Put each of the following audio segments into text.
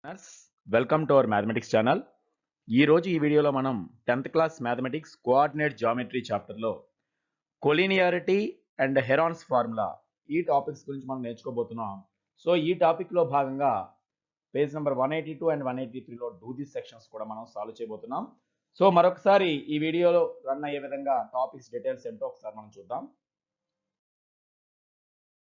Listeners, welcome to our mathematics channel. ఈ వీడియోలో మనం 10th class mathematics coordinate geometry చాప్టర్లో కొలీనియారిటీ అండ్ హెరాన్స్ ఫార్ములా ఈ టాపిక్స్ గురించి మనం నేర్చుకోబోతున్నాం. సో ఈ టాపిక్లో భాగంగా పేజ్ నెంబర్ 182 అండ్ 183లో డూ దిస్ సెక్షన్స్ కూడా మనం సాల్వ్ చేయబోతున్నాం. సో మరొకసారి ఈ వీడియోలో రన్ అయ్యే విధంగా టాపిక్స్ డీటెయిల్స్ ఏంటో ఒకసారి మనం చూద్దాం.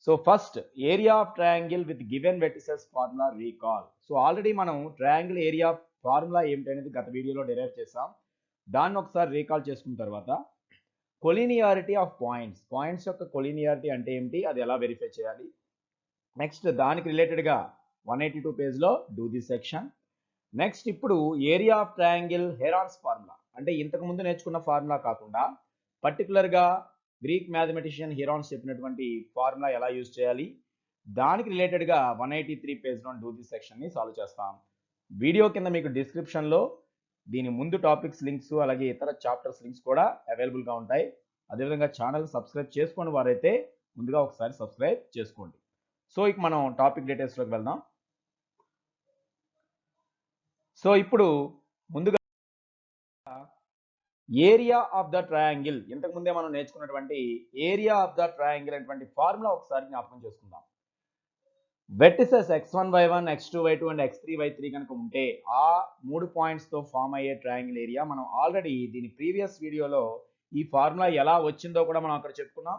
So first area of triangle with given vertices formula recall. So already మనం ట్రయాంగిల్ ఏరియా ఫార్ములా ఏమిటనేది గత వీడియోలో డెరైవ్ చేసాం. దాన్ని ఒకసారి రీకాల్ చేసుకున్న తర్వాత కొలీనియారిటీ ఆఫ్ పాయింట్స్ యొక్క కొలీనియారిటీ అంటే ఏమిటి, అది ఎలా వెరిఫై చేయాలి, నెక్స్ట్ దానికి రిలేటెడ్గా 182 పేజ్లో డూ దిస్ సెక్షన్. నెక్స్ట్ ఇప్పుడు area of triangle Heron's formula అంటే ఇంతకు ముందు నేర్చుకున్న ఫార్ములా కాకుండా పర్టికులర్గా గ్రీక్ మ్యాథమెటిషియన్ హెరాన్స్ చెప్పినటువంటి ఫార్ములా ఎలా యూజ్ చేయాలి, దానికి రిలేటెడ్గా 183 పేజ్లో డూ దిస్ సెక్షన్ని సాల్వ్ చేస్తాం. వీడియో కింద మీకు డిస్క్రిప్షన్లో దీని ముందు టాపిక్స్ లింక్స్ అలాగే ఇతర చాప్టర్స్ లింక్స్ కూడా అవైలబుల్గా ఉంటాయి. అదేవిధంగా ఛానల్ సబ్స్క్రైబ్ చేసుకోండి వారైతే ముందుగా ఒకసారి సబ్స్క్రైబ్ చేసుకోండి. సో ఇక మనం టాపిక్ డీటెయిల్స్లోకి వెళ్దాం. సో ఇప్పుడు ముందుగా ఏరియా ఆఫ్ ద ట్రయాంగిల్, ఇంతకు ముందే మనం నేర్చుకున్నటువంటి ఏరియా ఆఫ్ ద ట్రయాంగిల్ అనేటువంటి ఫార్ములా ఒకసారి జ్ఞాపకం చేసుకుందాం. Vertices x1y1 x2y2 and x3y3 కనుక ఉంటే ఆ 3 పాయింట్స్ తో ఫామ్ అయ్యే ట్రయాంగిల్ ఏరియా మనం ఆల్రెడీ దీని ప్రీవియస్ వీడియోలో ఈ ఫార్ములా ఎలా వచ్చిందో కూడా మనం అక్కడ చెప్పుకున్నాం.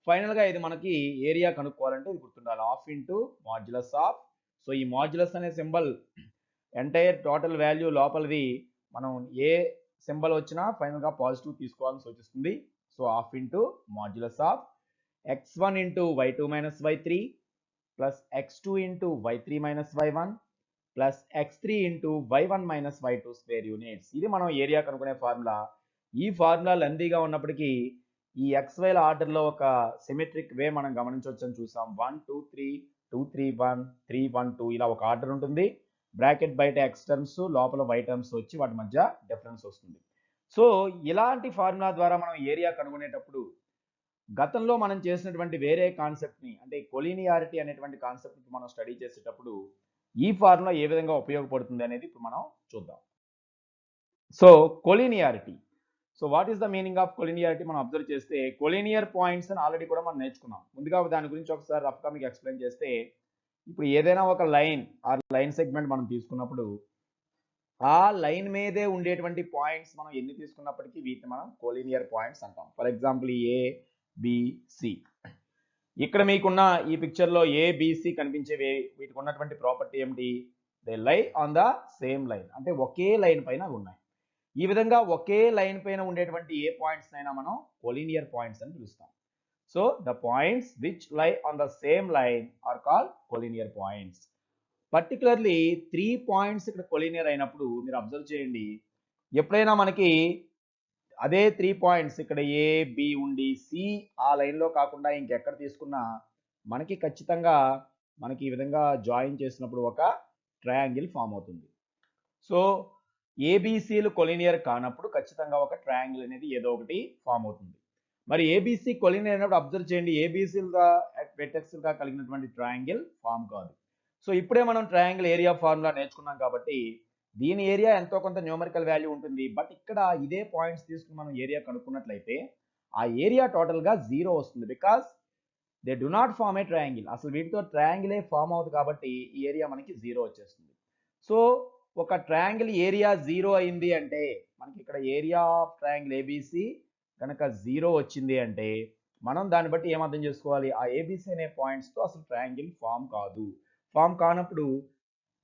ఫైనల్ గా ఇది మనకి ఏరియా కనుక్కోవాలంటే ఇది గుర్తుండాలి, half into modulus of. So ఈ మాడ్యులస్ అనే సింబల్ ఎంటైర్ టోటల్ వాల్యూ లోపలిది మనం ఏ సింబల్ వచ్చినా ఫైనల్ గా పాజిటివ్ తీసుకోవాలని సూచిస్తుంది. So half into modulus of x1 into y2 minus y3 plus x2 into y3 minus y1 plus x3 into y1 minus y2 square units. ఇది మనం area కనుక్కునే ఫార్ములా. ఈ ఫార్ములా లెందీగా ఉన్నప్పటికీ ఈ xyల ఆర్డర్లో ఒక సిమెట్రిక్ వే మనం గమనించవచ్చని చూసాం. 1 2 3 2 3 1 3 1 2 ఇలా ఒక ఆర్డర్ ఉంటుంది. బ్రాకెట్ బయట ఎక్స్ టర్మ్స్ లోపల వై టర్మ్స్ వచ్చి వాటి మధ్య డిఫరెన్స్ వస్తుంది. సో ఇలాంటి ఫార్ములా ద్వారా మనం ఏరియా కనుగొనేటప్పుడు గతంలో మనం చేసినటువంటి వేరే కాన్సెప్ట్ని అంటే కొలీనియారిటీ అనేటువంటి కాన్సెప్ట్ని మనం స్టడీ చేసేటప్పుడు ఈ ఫార్ములా ఏ విధంగా ఉపయోగపడుతుంది అనేది ఇప్పుడు మనం చూద్దాం. So collinearity, so what is the meaning of collinearity మనం అబ్జర్వ్ చేస్తే కొలీనియర్ పాయింట్స్ అని ఆల్రెడీ కూడా మనం నేర్చుకున్నాం. ముందుగా దాని గురించి ఒకసారి రఫ్గా మీకు ఎక్స్ప్లెయిన్ చేస్తే, ఇప్పుడు ఏదైనా ఒక లైన్ ఆ లైన్ సెగ్మెంట్ మనం తీసుకున్నప్పుడు ఆ లైన్ మీదే ఉండేటువంటి పాయింట్స్ మనం ఎన్ని తీసుకున్నప్పటికీ వీటిని మనం కొలీనియర్ పాయింట్స్ అంటాం. ఫర్ ఎగ్జాంపుల్ ఏ బిసి, ఇక్కడ మీకున్న ఈ పిక్చర్లో ఏబిసి కనిపించేవి వీటికి ఉన్నటువంటి ప్రాపర్టీ ఏమిటి, దే లై ఆన్ ద సేమ్ లైన్, అంటే ఒకే లైన్ పైన ఉన్నాయి. ఈ విధంగా ఒకే లైన్ పైన ఉండేటువంటి ఏ పాయింట్స్ అయినా మనం కొలీనియర్ పాయింట్స్ అని పిలుస్తాం. So the points which lie on the same line are called collinear points. Particularly 3 points ఇక్కడ కొలీనియర్ అయినప్పుడు మీరు అబ్జర్వ్ చేయండి, ఎప్పుడైనా మనకి అదే 3 పాయింట్స్ ఇక్కడ ఏ బి ఉండి సి ఆ లైన్లో కాకుండా ఇంకెక్కడ తీసుకున్నా మనకి ఖచ్చితంగా మనకి ఈ విధంగా జాయిన్ చేసినప్పుడు ఒక ట్రయాంగిల్ ఫామ్ అవుతుంది. సో ఏబిసిలు కొలీనియర్ కానప్పుడు ఖచ్చితంగా ఒక ట్రయాంగిల్ అనేది ఏదో ఒకటి ఫామ్ అవుతుంది. మరి ఏబిసి కొలీనియర్ అయినప్పుడు అబ్జర్వ్ చేయండి, ఏబిసిలుగా వెర్టెక్స్లుగా కలిగినటువంటి ట్రయాంగిల్ ఫామ్ కాదు. సో ఇప్పుడే మనం ట్రయాంగిల్ ఏరియా ఫార్ములా నేర్చుకున్నాం కాబట్టి దీని ఏరియా ఎంతో కొంత న్యూమరికల్ వాల్యూ ఉంటుంది. బట్ ఇక్కడ ఇదే పాయింట్స్ తీసుకుని మనం ఏరియా కనుక్కున్నట్లయితే ఆ ఏరియా టోటల్గా 0 వస్తుంది. Because they do not form a triangle, అసలు వీటితో ట్రయాంగిలే ఫామ్ అవుతుంది కాబట్టి ఈ ఏరియా మనకి 0 వచ్చేస్తుంది. సో ఒక ట్రయాంగిల్ ఏరియా 0 అయింది అంటే మనకి ఇక్కడ ఏరియా ఆఫ్ ట్రయాంగిల్ ఏబిసి కనుక 0 వచ్చింది అంటే మనం దాన్ని బట్టి ఏమర్థం చేసుకోవాలి, ఆ ఏబిసి అనే పాయింట్స్తో అసలు ట్రయాంగిల్ ఫామ్ కాదు. ఫామ్ కానప్పుడు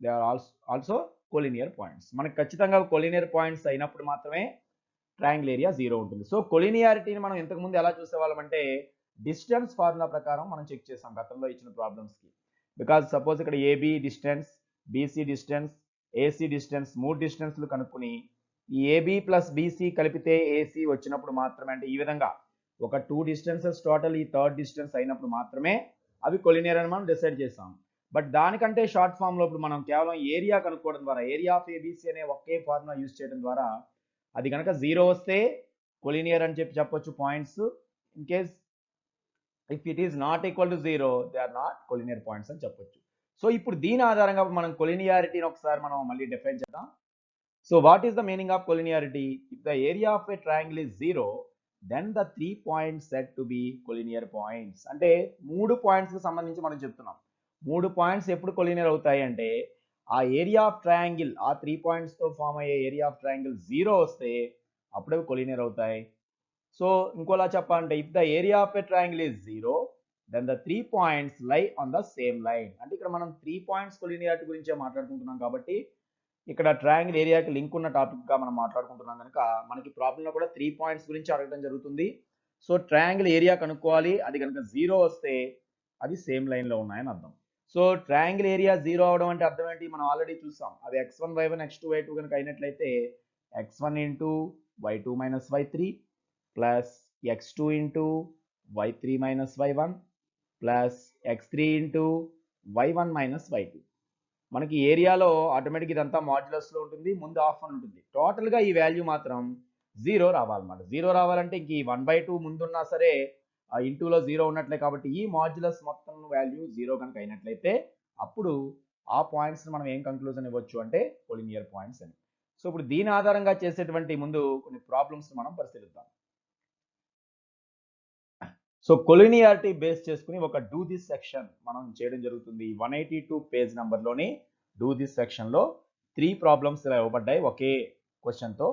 they are also collinear points. మనకి ఖచ్చితంగా కొలీనియర్ పాయింట్స్ అయినప్పుడు మాత్రమే ట్రయాంగిల్ ఏరియా 0 ఉంటుంది. సో కొలీనియారిటీని మనం ఇంతకుముందు ఎలా చూసేవాళ్ళం అంటే డిస్టెన్స్ ఫార్ములా ప్రకారం మనం చెక్ చేసాం గతంలో ఇచ్చిన ప్రాబ్లమ్స్కి. బికాజ్ సపోజ్ ఇక్కడ AB distance, BC distance, AC distance 3 డిస్టెన్స్లు కనుక్కుని ఈ ఏబి ప్లస్ బీసీ కలిపితే ఏసీ వచ్చినప్పుడు మాత్రమే, అంటే ఈ విధంగా ఒక 2 డిస్టెన్సెస్ టోటల్ ఈ థర్డ్ డిస్టెన్స్ అయినప్పుడు మాత్రమే అవి కొలీనియర్ అని మనం డిసైడ్ చేసాం. బట్ దానికంటే షార్ట్ ఫామ్లో ఇప్పుడు మనం కేవలం ఏరియా కనుక్కోవడం ద్వారా ఏరియా ఆఫ్ ఏబిసి అనే ఒకే ఫార్ములా యూజ్ చేయడం ద్వారా అది కనుక 0 వస్తే కొలీనియర్ అని చెప్పొచ్చు points. In case if it is not equal to 0 they are not collinear points అని చెప్పొచ్చు. సో ఇప్పుడు దీని ఆధారంగా మనం కొలినియారిటీని ఒకసారి మనం మళ్ళీ డిఫైన్ చేద్దాం. So what is the meaning of collinearity? If the area of a triangle is 0, then the 3 points said to be collinear points. అంటే 3 పాయింట్స్ కి సంబంధించి మనం చెప్తున్నాం. 3 పాయింట్స్ ఎప్పుడు కొలినియర్ అవుతాయి అంటే ఆ ఏరియా ఆఫ్ ట్రయాంగిల్, ఆ 3 పాయింట్స్ తో ఫామ్ అయ్యే ఏరియా ఆఫ్ ట్రయాంగిల్ 0 వస్తే అప్పుడే కొలినియర్ అవుతాయి. సో ఇంకోలా చెప్పాలంటే if the area of a triangle is 0, then the 3 points lie on the same line. అంటే ఇక్కడ మనం 3 పాయింట్స్ కొలినియారిటీ గురించే మాట్లాడుకుంటున్నాం కాబట్టి ఇక్కడ ట్రయాంగిల్ ఏరియాకి లింక్ ఉన్న టాపిక్ గా మనం మాట్లాడుకుంటున్నాం కనుక మనకి ప్రాబ్లం లో కూడా 3 పాయింట్స్ గురించి అడగడం జరుగుతుంది. సో ట్రయాంగిల్ ఏరియా కనుక్కోవాలి. అది కనుక 0 వస్తే అది సేమ్ లైన్ లో ఉన్నాయని అర్థం. సో ట్రయాంగిల్ ఏరియా 0 అవడం అంటే అర్థం ఏంటి? మనం ఆల్రెడీ చూసాం. అది x1 y1 x2 y2 కనుక అయినట్లయితే x1 into y2 minus y3 plus x2 into y3 minus y1 plus x3 into y1 minus y2. మనకి ఏరియాలో ఆటోమేటిక్ ఇదంతా మాడ్యులస్ లో ఉంటుంది, ముందు ఆఫ్ అని ఉంటుంది. టోటల్ గా ఈ వాల్యూ మాత్రం 0 రావాలన్నమాట. 0 రావాలంటే ఇంక ఈ 1/2 ముందున్నా సరే ఆ ఇంటూలో 0 ఉన్నట్లే. కాబట్టి ఈ మాడ్యులస్ మొత్తం వాల్యూ 0 కనుక అయినట్లయితే అప్పుడు ఆ పాయింట్స్ మనం ఏం కంక్లూజన్ ఇవ్వచ్చు అంటే కొలినియర్ పాయింట్స్ అని. సో ఇప్పుడు దీని ఆధారంగా చేసేటువంటి ముందు కొన్ని ప్రాబ్లమ్స్ మనం పరిశీలిద్దాం. సో కొలినియారిటీ బేస్ చేసుకుని ఒక డూ దిస్ సెక్షన్ మనం చేయడం జరుగుతుంది. 182 పేజ్ నెంబర్లోని డూ దిస్ సెక్షన్లో 3 ప్రాబ్లమ్స్ ఇలా ఇవ్వబడ్డాయి ఒకే క్వశ్చన్తో.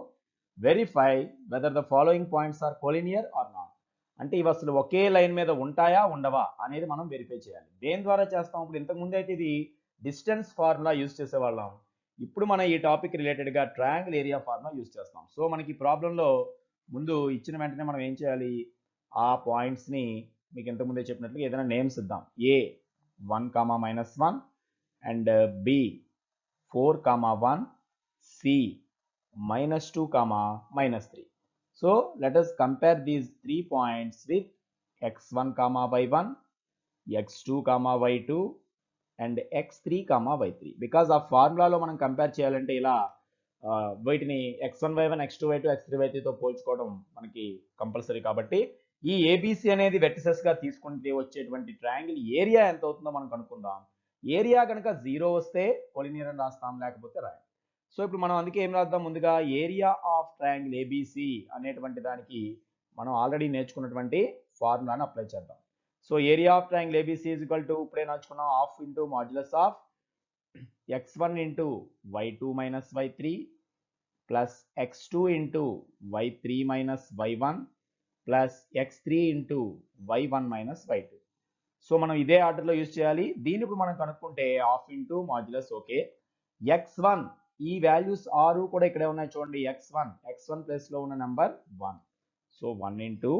Verify whether the following points are collinear or not. అంటే ఇవి అసలు ఒకే లైన్ మీద ఉంటాయా ఉండవా అనేది మనం వెరిఫై చేయాలి. దేని ద్వారా చేస్తాం? ఇప్పుడు ఇంతకుముందు అయితే ఇది డిస్టెన్స్ ఫార్ములా యూజ్ చేసేవాళ్ళం. ఇప్పుడు మనం ఈ టాపిక్ రిలేటెడ్గా ట్రయాంగిల్ ఏరియా ఫార్ములా యూజ్ చేస్తాం. సో మనకి ఈ ప్రాబ్లంలో ముందు ఇచ్చిన వెంటనే మనం ఏం చేయాలి? ఆ పాయింట్స్ని మీకు ఇంతకుముందే చెప్పినట్లుగా ఏదైనా నేమ్స్ ఇద్దాం. A 1, -1 and B 4, 1, C -2, -3. So let us compare these 3 points with x1, y1, x2, y2 and x3, y3. Because ఆ ఫార్ములాలో మనం కంపేర్ చేయాలంటే ఇలా వీటిని x1, y1, x2, y2, x3, y3తో పోల్చుకోవడం మనకి కంపల్సరీ. కాబట్టి ఈ ఏబిసి అనేది వెర్టిసెస్ గా తీసుకుంటే వచ్చేటువంటి ట్రయాంగిల్ ఏరియా ఎంత అవుతుందో మనం కనుక్కుందాం. ఏరియా కనుక 0 వస్తే కొలినియర్ అని రాస్తాం, లేకపోతే రాయం. సో ఇప్పుడు మనం అందుకే ఏం రాద్దాం? ముందుగా ఏరియా ఆఫ్ ట్రయాంగిల్ ఏబిసి అనేటువంటి దానికి మనం ఆల్రెడీ నేర్చుకున్నటువంటి ఫార్ములాను అప్లై చేద్దాం. So area of triangle ABC is equal to ఇప్పుడే నేర్చుకున్నాం half into modulus of x1 into y2 minus y3 plus x2 into y3 minus y1 plus x3 into y1 minus y2. So మనం ఇదే ఆర్డర్లో use చేయాలి. దీన్ని ఇప్పుడు మనం కనుక్కుంటే half into modulus. Okay, x1 ఈ వాల్యూస్ 6 కూడా ఇక్కడే ఉన్నాయి చూడండి. x1 ప్లేస్లో ఉన్న number 1. So 1 into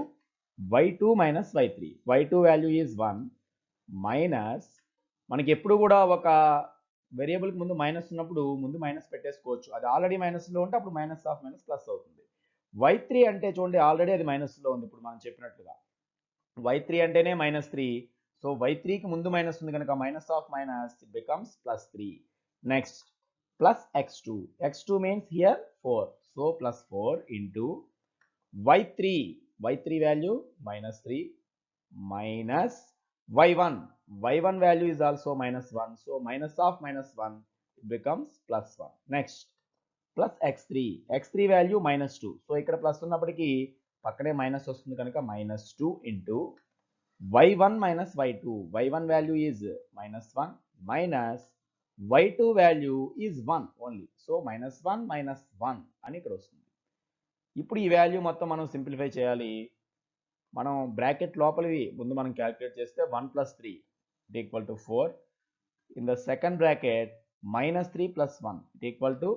y2 minus y3. y2 value is 1 minus, మనకి ఎప్పుడు కూడా ఒక వేరియబుల్కి ముందు మైనస్ ఉన్నప్పుడు ముందు మైనస్ పెట్టేసుకోవచ్చు. అది ఆల్రెడీ మైనస్లో ఉంటే అప్పుడు మైనస్ ఆఫ్ మైనస్ ప్లస్ అవుతుంది. y3 అంటే చూడండి ఆల్రెడీ అది మైనస్లో ఉంది. ఇప్పుడు మనం చెప్పినట్లుగా y3 అంటేనే -3. సో y3కి ముందు మైనస్ ఉంది కనుక minus of minus it becomes +3. Next plus x2 means here 4. So +4 into y3 value -3 minus y1 value is also -1. So minus of -1 it becomes +1. Next plus x3 value -2. So ఇక్కడ plus ఉన్నప్పటికీ పక్కనే minus వస్తుంది కనుక -2 into y1 minus y1 value is -1 minus y2 value is 1 only. So -1 అని ఇక్కడ వస్తుంది. ఇప్పుడు ఈ వాల్యూ మొత్తం మనం సింప్లిఫై చేయాలి. మనం బ్రాకెట్ లోపలివి ముందు మనం క్యాలిక్యులేట్ చేస్తే 1 + 3 = 4. In the second bracket -3 + 1 =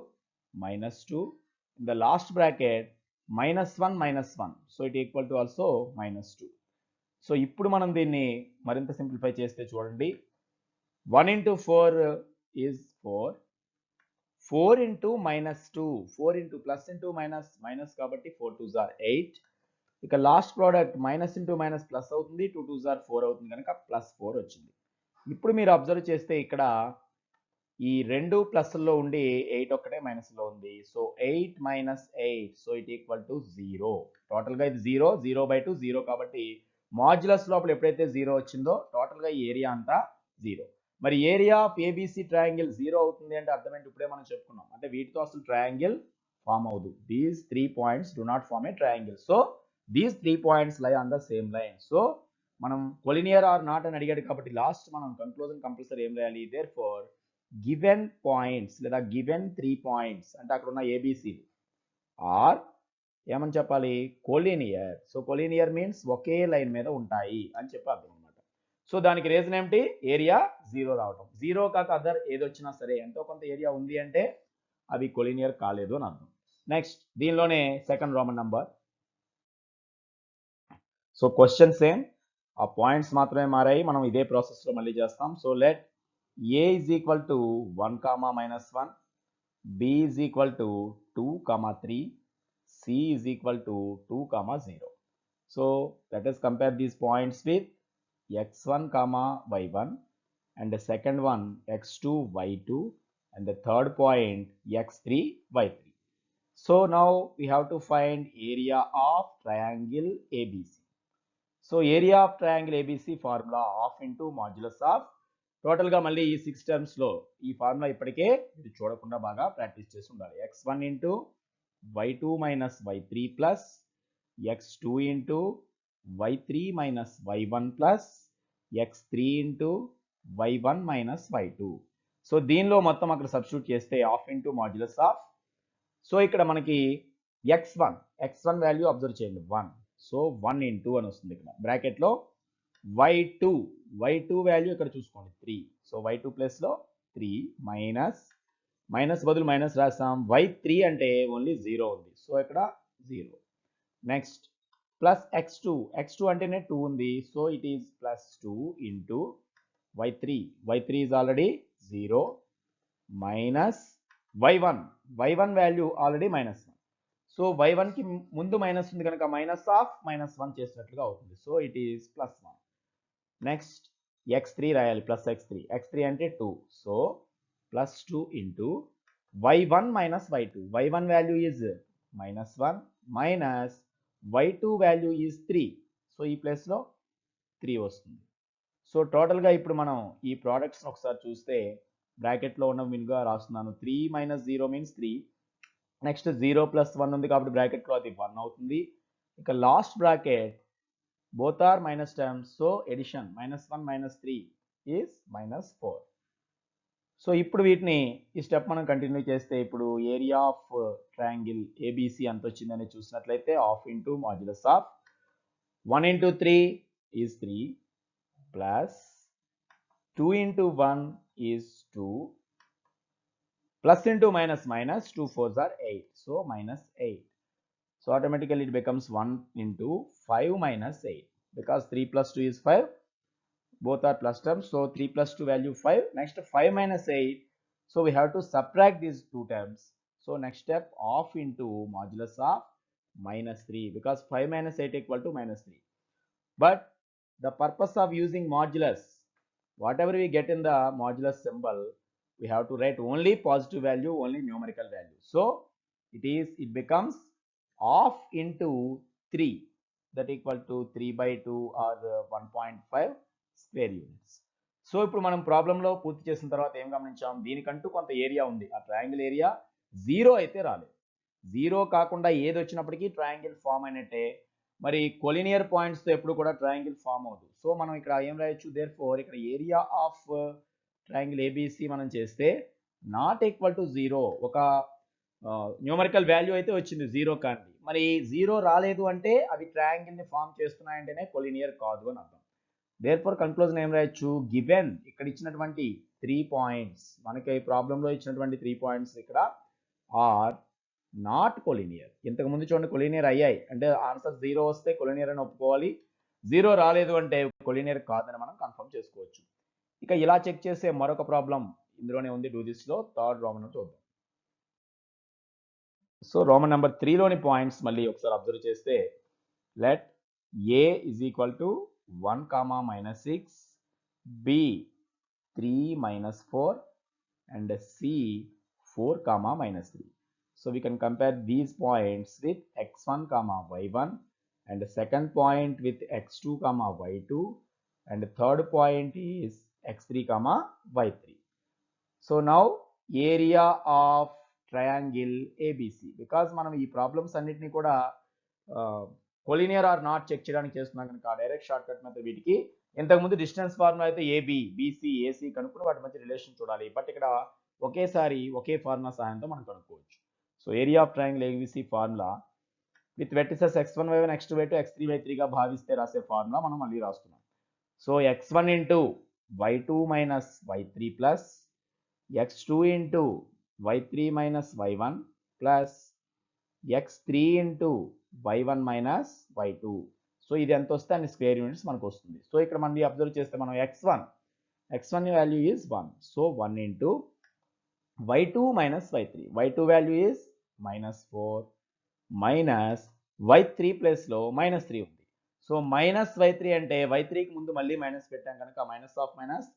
-2. in the last bracket -1 so it equal to also -2. So ఇప్పుడు మనం దీన్ని మరింత సింప్లిఫై చేస్తే చూడండి 1 into 4 is 4 into -2 4 into plus into minus కాబట్టి 4 2s are 8. ఇక last product minus into minus plus అవుతుంది, 2 2s are 4 అవుతుంది కనుక +4 వచ్చింది. ఇప్పుడు మీరు అబ్జర్వ్ చేస్తే ఇక్కడ ఈ రెండు ప్లస్లో ఉండి 8 ఒక్కటే మైనస్లో ఉంది. So 8 - 8 so it equal to 0. టోటల్గా ఇది 0/2 0 కాబట్టి మాడ్యులస్ లోపల ఎప్పుడైతే 0 వచ్చిందో టోటల్గా ఈ ఏరియా అంతా 0. మరి ఏరియా ఆఫ్ ఏబిసి ట్రయాంగిల్ 0 అవుతుంది అంటే అర్థం ఏంటి? ఇప్పుడే మనం చెప్పుకున్నాం, అంటే వీటితో అసలు ట్రయాంగిల్ ఫామ్ అవ్వదు. These 3 points do not form a triangle. So these 3 points lie on the same line. So మనం కొలినియర్ ఆర్ నాట్ అని అడిగాడు కాబట్టి లాస్ట్ మనం కంక్లూజన్ కంపల్సరీ ఏం రాయాలి? దేర్ ఫోర్ గివెన్ పాయింట్స్ లేదా గివెన్ 3 points అంటే అక్కడ ఉన్న ఏబిసి ఆర్ ఏమని చెప్పాలి? కొలినియర్. సో కొలినియర్ మీన్స్ ఒకే లైన్ మీద ఉంటాయి అని చెప్పి అర్థం అనమాట. సో దానికి రీజన్ ఏమిటి? ఏరియా 0 రావటం. 0 కాక అదర్ ఏది వచ్చినా సరే ఎంతో కొంత ఏరియా ఉంది అంటే అవి కొలినియర్ కాలేదు అని అర్థం. నెక్స్ట్ దీనిలోనే second Roman number. So question same, ఆ పాయింట్స్ మాత్రమే మారాయి. మనం ఇదే ప్రాసెస్ లో మళ్ళీ చేస్తాం. So let A is equal to 1, -1, B is equal to 2, 3, C is equal to 2, 0. So let us compare these points with x1, y1 and the second one x2, y2 and the third point x3, y3. So now we have to find area of triangle ABC. So area of triangle ABC formula half into modulus of total గా మళ్ళీ ఈ 6 terms లో ఈ formula ఇప్పటికే ఇది చూడకుండా బాగా practice చేసి ఉండాలి. x1 into y2 minus y3 plus x2 into y3 minus y1 plus x3 into y1 minus y2. So దీనిలో మొత్తం అక్కడ సబ్స్టిట్యూట్ చేస్తే half into modulus of. So ఇక్కడ మనకి x1 వాల్యూ అబ్జర్వ్ చేయండి 1. సో 1 ఇంటూ అని వస్తుంది ఇక్కడ బ్రాకెట్లో. y2 వాల్యూ ఇక్కడ చూసుకోండి 3. సో y2 ప్లస్లో 3 మైనస్ బదులు మైనస్ రాసాం. y3 అంటే ఓన్లీ 0 ఉంది, సో ఇక్కడ 0. నెక్స్ట్ ప్లస్ x2 అంటేనే 2 ఉంది, so it is plus 2 into y3 is already 0 minus y1 value already -1. So y1 కి ముందు మైనస్ ఉంది కనుక మైనస్ ఆఫ్ -1 చేసినట్లుగా అవుతుంది. So it is +1. Next x3 రాయాలి, ప్లస్ x3 అంటే 2. So +2 into y1 minus y1 value is -1 minus y2 value is 3. So ఈ ప్లేస్లో 3 వస్తుంది. సో టోటల్గా ఇప్పుడు మనం ఈ ప్రోడక్ట్స్ని ఒకసారి చూస్తే బ్రాకెట్లో ఉన్న విన్గా రాస్తున్నాను. 3 - 0 మీన్స్ 3. నెక్స్ట్ 0 + 1 ఉంది కాబట్టి బ్రాకెట్లో అది 1 అవుతుంది. ఇక last bracket both are minus terms, so addition -1 - 3 is -4. So ఇప్పుడు వీటిని ఈ స్టెప్ మనం కంటిన్యూ చేస్తే ఇప్పుడు ఏరియా ఆఫ్ ట్రయాంగిల్ ఏబిసి ఎంత వచ్చిందని చూసినట్లయితే half into modulus of 1 into 3 is 3 plus 2 into 1 is 2 plus into minus 2 4s are 8. So -8. So automatically it becomes 1 into 5 minus 8 because 3 plus 2 is 5. Both are plus terms. So 3 plus 2 value 5. Next 5 minus 8. So we have to subtract these two terms. So next step half into modulus of -3 because 5 minus 8 equal to -3. But the purpose of using modulus, whatever we get in the modulus symbol, we have to write only positive value, only numerical value. So it becomes half into 3, that equal to 3/2 or 1.5 square units. So ఇప్పుడు మనం ప్రాబ్లంలో పూర్తి చేసిన తర్వాత ఏం గమనించాం? దీనికంటూ కొంత area ఉంది. ఆ ట్రయాంగిల్ ఏరియా 0 అయితే రాలేదు. 0 కాకుండా ఏది వచ్చినప్పటికీ ట్రయాంగిల్ ఫామ్ అయినట్టే. మరి కొలినియర్ పాయింట్స్తో ఎప్పుడు కూడా ట్రయాంగిల్ ఫామ్ అవ్వదు. సో మనం ఇక్కడ ఏం రాయొచ్చు? దేర్ ఫోర్ ఇక్కడ ఏరియా ఆఫ్ ట్రయాంగిల్ ఏబిసి మనం చేస్తే నాట్ ఈక్వల్ టు 0, ఒక న్యూమరికల్ వాల్యూ అయితే వచ్చింది 0 కానీ. మరి 0 రాలేదు అంటే అవి ట్రయాంగిల్ని ఫామ్ చేస్తున్నాయంటేనే కొలినియర్ కాదు అని అర్థం. దేర్ఫోర్ కన్క్లూజన్ ఏం రాయొచ్చు? గివెన్ ఇక్కడ ఇచ్చినటువంటి 3 పాయింట్స్, మనకి ఈ ప్రాబ్లంలో ఇచ్చినటువంటి 3 పాయింట్స్ ఇక్కడ ఆర్ నాట్ కొలినియర్. ఇంతకుముందు చూడండి కొలినియర్ అయ్యాయి అంటే ఆన్సర్ 0 వస్తే కొలినియర్ అని ఒప్పుకోవాలి, 0 రాలేదు అంటే కొలినియర్ కాదని మనం కన్ఫర్మ్ చేసుకోవచ్చు. ఇక ఇలా చెక్ చేసే మరొక ప్రాబ్లం ఇందులోనే ఉంది. డూ దిస్ లో థర్డ్ రోమన్ చూద్దాం. సో రోమన్ నెంబర్ 3లోని పాయింట్స్ మళ్ళీ ఒకసారి అబ్జర్వ్ చేస్తే let A is equal to 1, -6, B 3 - 4 and C 4, -3. So we can compare these points with x1, y1 and the second point with x2, y2 and the third point is x3 comma y3. So now area of triangle ABC, because మనం ఈ problems అన్నిటిని కూడా collinear or not check చేయడానికి చేస్తున్నాం కనుక direct short cut method వీటికి ఇంతకుముందు distance formula అయితే ఏబి బీసీ ఏసీ కనుక్కుని వాటి మధ్య రిలేషన్ చూడాలి. బట్ ఇక్కడ ఒకేసారి ఒకే ఫార్ములా సహాయంతో మనం కనుక్కోవచ్చు. So area of triangle ABC formula with vertices x1 y1 x2 y2 x3 y3 గా భావిస్తే రాసే ఫార్ములా మనం మళ్ళీ రాస్తున్నాం. So x1 into y2 minus y3 plus x2 into y3 minus y1 plus x3 into y1 minus y2. So ఇది ఎంత వస్తే అన్ని స్క్వేర్ యూనిట్స్ మనకు వస్తుంది. సో ఇక్కడ మనం అబ్జర్వ్ చేస్తే మనం x1 value is 1. So 1 into y2 minus y3, y2 value is -4 minus y3 ప్లేస్లో -3 ఉంది. సో -y3 అంటే y3కి ముందు మళ్ళీ మైనస్ పెట్టాం కనుక మైనస్ ఆఫ్ మైనస్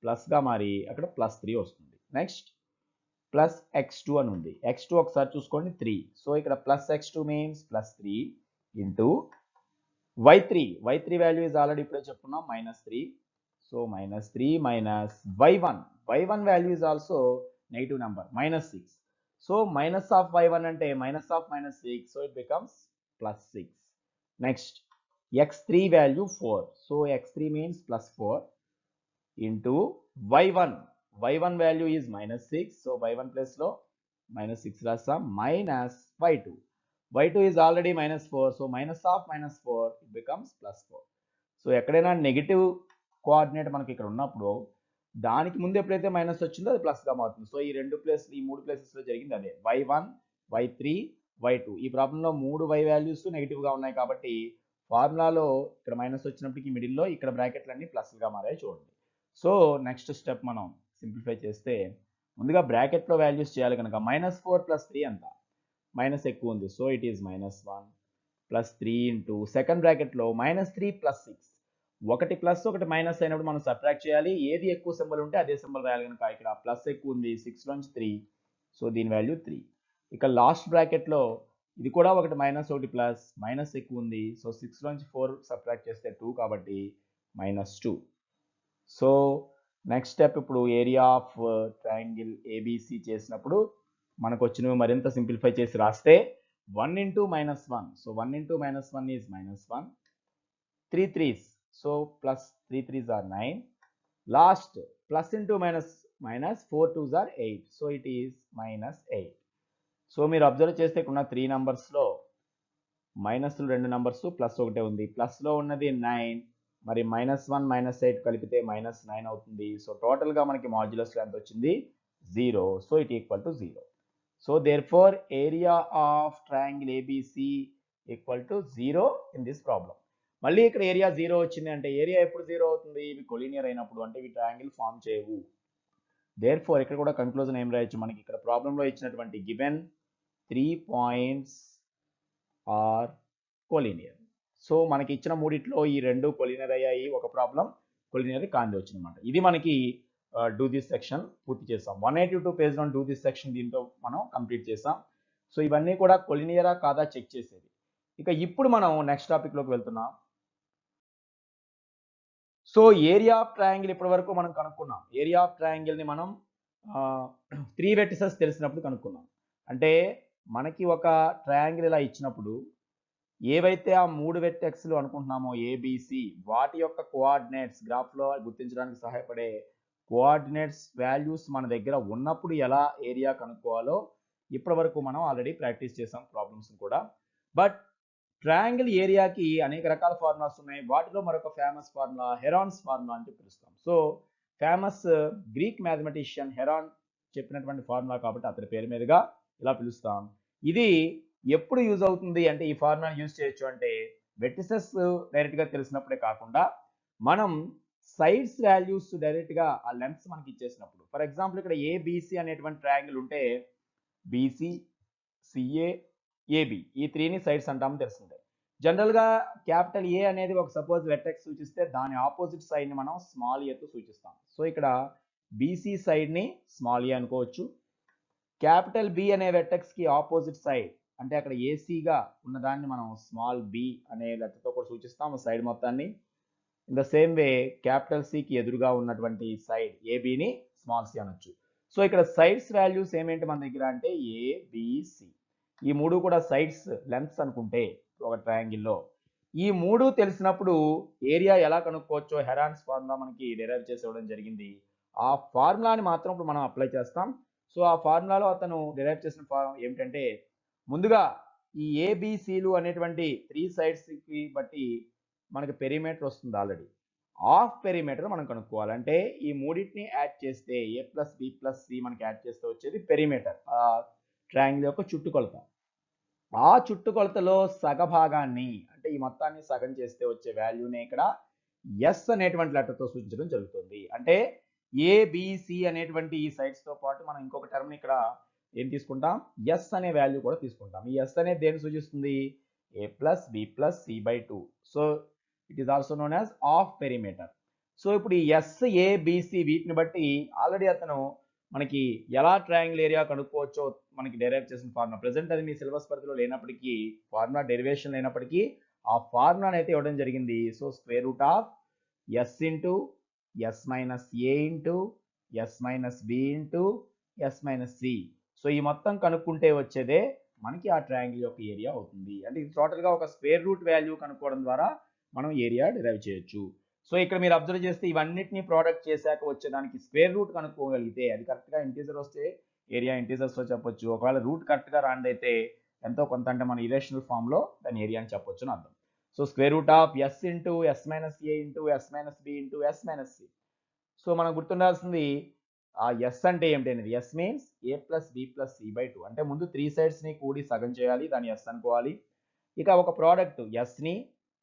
ప్లస్గా మారి అక్కడ +3 వస్తుంది. నెక్స్ట్ ప్లస్ x2 అని ఉంది. x2 ఒకసారి చూసుకోండి 3. సో ఇక్కడ plus x2 means +3 into y3 value is already ఇప్పుడే చెప్పుకున్నాం -3. So -3 minus y1 value is also negative number -6. So minus of y1 అంటే minus of -6. So it becomes +6. Next x3 value 4. So x3 means +4 into y1 value is -6. So y1 ప్లేస్లో -6 రాస్తాం minus y2 is already -4. So minus of -4 it becomes +4. So ఎక్కడైనా negative coordinate మనకి ఇక్కడ ఉన్నప్పుడు దానికి ముందు ఎప్పుడైతే మైనస్ వచ్చిందో అది ప్లస్గా మారుతుంది. సో ఈ మూడు ప్లేసెస్లో జరిగింది అదే y1 y3 y2. ఈ ప్రాబ్లంలో 3 y వాల్యూస్ నెగిటివ్గా ఉన్నాయి కాబట్టి ఫార్ములాలో ఇక్కడ మైనస్ వచ్చినప్పటికీ మిడిల్లో ఇక్కడ బ్రాకెట్లన్నీ ప్లస్గా మారాయి చూడండి. సో నెక్స్ట్ స్టెప్ మనం సింప్లిఫై చేస్తే ముందుగా బ్రాకెట్లో వాల్యూస్ చేయాలి కనుక -4 + 3 ఎంత మైనస్ ఎక్కువ ఉంది. So it is -1 + 3 into second బ్రాకెట్లో -3 + 6. ఒకటి ప్లస్ ఒకటి మైనస్ అయినప్పుడు మనం సబ్ట్రాక్ట్ చేయాలి. ఏది ఎక్కువ సింబల్ ఉంటే అదే సింబల్ రాయాలి కనుక ఇక్కడ ప్లస్ ఎక్కువ ఉంది 6 నుంచి 3. సో దీని వాల్యూ 3. ఇక లాస్ట్ బ్రాకెట్లో ఇది కూడా ఒకటి మైనస్ ఒకటి ప్లస్ మైనస్ ఎక్కువ ఉంది. సో 6 నుంచి 4 సబ్ట్రాక్ట్ చేస్తే 2 కాబట్టి -2. సో నెక్స్ట్ స్టెప్ ఇప్పుడు ఏరియా ఆఫ్ ట్రయాంగిల్ ఏబిసి చేసినప్పుడు మనకు వచ్చినవి మరింత సింప్లిఫై చేసి రాస్తే 1 into -1. So 1 into -1 is -1. 3 3s. So plus 3 3s are 9. Last plus into minus 4 2s are 8. So it is -8. So మీరు అబ్జర్వ్ చేస్తే ఇక్కడ ఉన్న 3 నంబర్స్లో మైనస్లు 2 నంబర్స్ ప్లస్ ఒకటే ఉంది. ప్లస్లో ఉన్నది 9, మరి -1 -8 కలిపితే -9 అవుతుంది. సో టోటల్గా మనకి మాడ్యులస్లో ఎంత వచ్చింది 0. So it equal to 0. So therefore area of triangle ABC equal to 0 in this problem. మళ్ళీ ఇక్కడ ఏరియా 0 వచ్చింది అంటే ఏరియా ఎప్పుడు 0 అవుతుంది? ఇవి కొలీనియర్ అయినప్పుడు, అంటే ఇవి ట్రయాంగిల్ ఫామ్ చేయవు. దేర్ఫోర్ ఇక్కడ కూడా కంక్లూజన్ ఏం రాయొచ్చు, మనకి ఇక్కడ ప్రాబ్లంలో ఇచ్చినటువంటి given 3 points are collinear. So మనకి ఇచ్చిన మూడిట్లో ఈ 2 కొలీనియర్ అయ్యాయి, ఒక ప్రాబ్లం కొలీనియర్ కాంది వచ్చింది అనమాట. ఇది మనకి డూ దిస్ సెక్షన్ పూర్తి చేసాం. 182 పేజ్ లో డూ దిస్ సెక్షన్ దీంతో మనం కంప్లీట్ చేసాం. సో ఇవన్నీ కూడా కొలీనియరా కాదా చెక్ చేసేది. ఇక ఇప్పుడు మనం నెక్స్ట్ టాపిక్లోకి వెళ్తున్నాం. సో ఏరియా ఆఫ్ ట్రయాంగిల్ ఇప్పటి వరకు మనం కనుక్కున్నాం. ఏరియా ఆఫ్ ట్రయాంగిల్ని మనం 3 వెర్టిసెస్ తెలిసినప్పుడు కనుక్కున్నాం. అంటే మనకి ఒక ట్రయాంగిల్ ఇలా ఇచ్చినప్పుడు ఏవైతే ఆ 3 వెర్టెక్స్లు అనుకుంటున్నామో ఏబిసి, వాటి యొక్క కోఆర్డినేట్స్ గ్రాఫ్లో గుర్తించడానికి సహాయపడే కోఆర్డినేట్స్ వాల్యూస్ మన దగ్గర ఉన్నప్పుడు ఎలా ఏరియా కనుక్కోవాలో ఇప్పటి వరకు మనం ఆల్రెడీ ప్రాక్టీస్ చేసాం ప్రాబ్లమ్స్ కూడా. బట్ ట్రయాంగిల్ ఏరియాకి అనేక రకాల ఫార్ములాస్ ఉన్నాయి. వాటిలో మరొక ఫేమస్ ఫార్ములా హెరాన్స్ ఫార్ములా అని పిలుస్తాం. So famous Greek mathematician heron చెప్పినటువంటి ఫార్ములా కాబట్టి అతని పేరు మీదుగా ఇలా పిలుస్తాం. ఇది ఎప్పుడు యూజ్ అవుతుంది అంటే ఈ ఫార్ములాని యూజ్ చేయొచ్చు అంటే వెర్టిసెస్ డైరెక్ట్గా తెలిసినప్పుడే కాకుండా మనం సైడ్స్ వాల్యూస్ డైరెక్ట్గా ఆ లెంగ్త్స్ మనకి ఇచ్చేసినప్పుడు. ఫర్ ఎగ్జాంపుల్ ఇక్కడ ఏబిసి అనేటువంటి ట్రయాంగిల్ ఉంటే బీసీ సిఏ ఏబి ఈ 3ని సైడ్స్ అంటామని తెలుస్తుంది. జనరల్గా క్యాపిటల్ ఏ అనేది ఒక సపోజ్ వెర్టెక్స్ సూచిస్తే దాని ఆపోజిట్ సైడ్ని మనం స్మాల్ ఏతో సూచిస్తాం. సో ఇక్కడ బీసీ సైడ్ని స్మాల్ ఏ అనుకోవచ్చు. క్యాపిటల్ బి అనే వెర్టెక్స్కి ఆపోజిట్ సైడ్ అంటే అక్కడ ఏసీగా ఉన్నదాన్ని మనం స్మాల్ బి అనే లెటర్తో కూడా సూచిస్తాం సైడ్ మొత్తాన్ని. In the same way capital సికి ఎదురుగా ఉన్నటువంటి సైడ్ ఏబిని స్మాల్ సి అనొచ్చు. సో ఇక్కడ సైడ్స్ వాల్యూస్ ఏమేంటి మన దగ్గర అంటే ఏబిసి, ఈ మూడు కూడా సైడ్స్ లెంత్స్ అనుకుంటే ఒక ట్రయాంగిల్లో ఈ మూడు తెలిసినప్పుడు ఏరియా ఎలా కనుక్కోవచ్చో హెరాన్స్ ఫార్ములా మనకి డెరైవ్ చేసి ఇవ్వడం జరిగింది. ఆ ఫార్ములాని మాత్రం ఇప్పుడు మనం అప్లై చేస్తాం. సో ఆ ఫార్ములాలో అతను డెరైవ్ చేసిన ఫార్ములా ఏమిటంటే, ముందుగా ఈ ఏబిసిలు అనేటువంటి 3 సైడ్స్కి బట్టి మనకి పెరిమీటర్ వస్తుంది ఆల్రెడీ. ఆఫ్ పెరిమీటర్ మనం కనుక్కోవాలి. అంటే ఈ మూడింటిని యాడ్ చేస్తే ఏ ప్లస్ బి ప్లస్ సి మనకి యాడ్ చేస్తే వచ్చేది పెరిమీటర్, ఆ ట్రయాంగిల్ యొక్క చుట్టుకొలత. ఆ చుట్టుకొలతలో సగభాగాన్ని అంటే ఈ మొత్తాన్ని సగం చేస్తే వచ్చే వాల్యూనే ఇక్కడ ఎస్ అనేటువంటి లెటర్తో సూచించడం జరుగుతుంది. అంటే ఏబిసి అనేటువంటి ఈ సైడ్స్తో పాటు మనం ఇంకొక టర్మ్ని ఇక్కడ ఏం తీసుకుంటాం, ఎస్ అనే వాల్యూ కూడా తీసుకుంటాం. ఈ ఎస్ అనేది దేన్ని సూచిస్తుంది, A plus B plus C by 2. So it is also known as of perimeter. So ఇప్పుడు ఈ ఎస్ ఏబిసి వీటిని బట్టి ఆల్రెడీ అతను మనకి ఎలా ట్రయాంగిల్ ఏరియా కనుక్కోవచ్చో మనకి డెరైవ్ చేసిన ఫార్ములా, ప్రెసెంట్ అది మీ సిలబస్ పరిధిలో లేనప్పటికీ, ఫార్ములా డెరివేషన్ లేనప్పటికీ ఆ ఫార్ములాని అయితే ఇవ్వడం జరిగింది. So square root of S into S minus A into S minus B into S minus C. So ఈ మొత్తం కనుక్కుంటే వచ్చేదే మనకి ఆ ట్రయాంగిల్ యొక్క ఏరియా అవుతుంది. అంటే ఇది టోటల్గా ఒక స్క్వేర్ రూట్ వాల్యూ కనుక్కోవడం ద్వారా మనం ఏరియా డిరైవ్ చేయొచ్చు. సో ఇక్కడ మీరు అబ్జర్వ్ చేస్తే ఇవన్నిటిని ప్రోడక్ట్ చేశాక వచ్చేదానికి స్క్వేర్ రూట్ కనుక్కోగలిగితే అది కరెక్ట్గా ఇంటీజర్ వస్తే ఏరియా ఇంటీజర్స్లో చెప్పొచ్చు. ఒకవేళ రూట్ కరెక్ట్గా రాండైతే ఎంతో కొంత అంటే మన ఇరేషనల్ ఫామ్లో దాని ఏరియా అని చెప్పొచ్చు అని అర్థం. So square root of S into S minus A into S minus B into S minus C. So మనం గుర్తుండాల్సింది ఆ ఎస్ అంటే ఏమిటి అనేది. S means A plus B plus C by 2. అంటే ముందు 3 సైడ్స్ని కూడి సగం చేయాలి, దాన్ని ఎస్ అనుకోవాలి. ఇక ఒక ప్రోడక్ట్ ఎస్ని,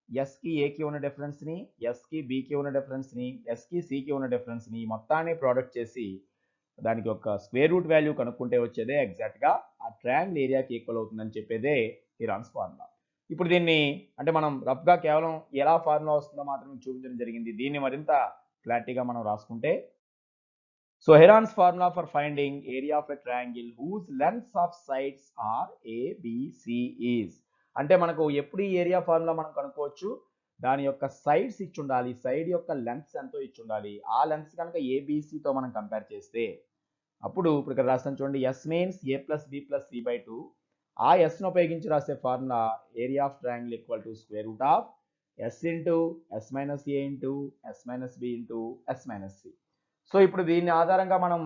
ఎస్కి ఏకి ఉన్న డిఫరెన్స్ని, ఎస్కి బికి ఉన్న డిఫరెన్స్ని, ఎస్కి సికి ఉన్న డిఫరెన్స్ని మొత్తాన్ని ప్రోడక్ట్ చేసి దానికి ఒక స్క్వేర్ రూట్ వాల్యూ కనుక్కుంటే వచ్చేదే ఎగ్జాక్ట్గా ఆ ట్రయాంగిల్ ఏరియాకి ఈక్వల్ అవుతుందని చెప్పేదే హెరాన్స్ ఫార్ములా. ఇప్పుడు దీన్ని అంటే మనం రఫ్గా కేవలం ఎలా ఫార్ములా వస్తుందో మాత్రం చూపించడం జరిగింది. దీన్ని మరింత క్లారిటీగా మనం రాసుకుంటే, so Heron's formula for finding area of a triangle whose lengths of sides are ABC is. అంటే మనకు ఎప్పుడు ఈ ఏరియా ఫార్ములా మనం కనుక్కోవచ్చు, దాని యొక్క సైడ్స్ ఇచ్చి ఉండాలి, సైడ్ యొక్క లెంగ్త్స్ ఎంతో ఇచ్చి ఉండాలి. ఆ లెంగ్త్స్ కనుక ఏబిసితో మనం కంపేర్ చేస్తే అప్పుడు ఇప్పుడు ఇక్కడ రాస్తాను చూడండి, S means A plus B plus C by 2. ఆ ఎస్ను ఉపయోగించి రాసే formula area of triangle equal to square root of S into S minus A into S minus B into S minus C. So ఇప్పుడు దీని ఆధారంగా మనం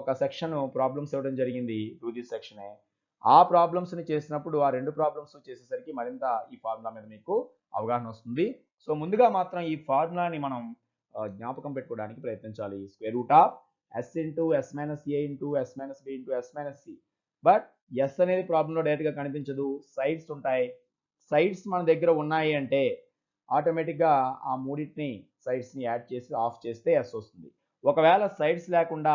ఒక section problems ఇవ్వడం జరిగింది, టూ దిస్ సెక్షనే. ఆ ప్రాబ్లమ్స్ని చేసినప్పుడు ఆ రెండు ప్రాబ్లమ్స్ చేసేసరికి మరింత ఈ ఫార్ములా మీద మీకు అవగాహన వస్తుంది. సో ముందుగా మాత్రం ఈ ఫార్ములాని మనం జ్ఞాపకం పెట్టుకోవడానికి ప్రయత్నించాలి. Square root of S into S minus A into S minus B into S minus C. But S అనేది ప్రాబ్లంలో డైరెక్ట్గా కనిపించదు, సైడ్స్ ఉంటాయి. సైడ్స్ మన దగ్గర ఉన్నాయి అంటే ఆటోమేటిక్గా ఆ మూడింటిని సైడ్స్ని యాడ్ చేసి ఆఫ్ చేస్తే ఎస్ వస్తుంది. ఒకవేళ సైడ్స్ లేకుండా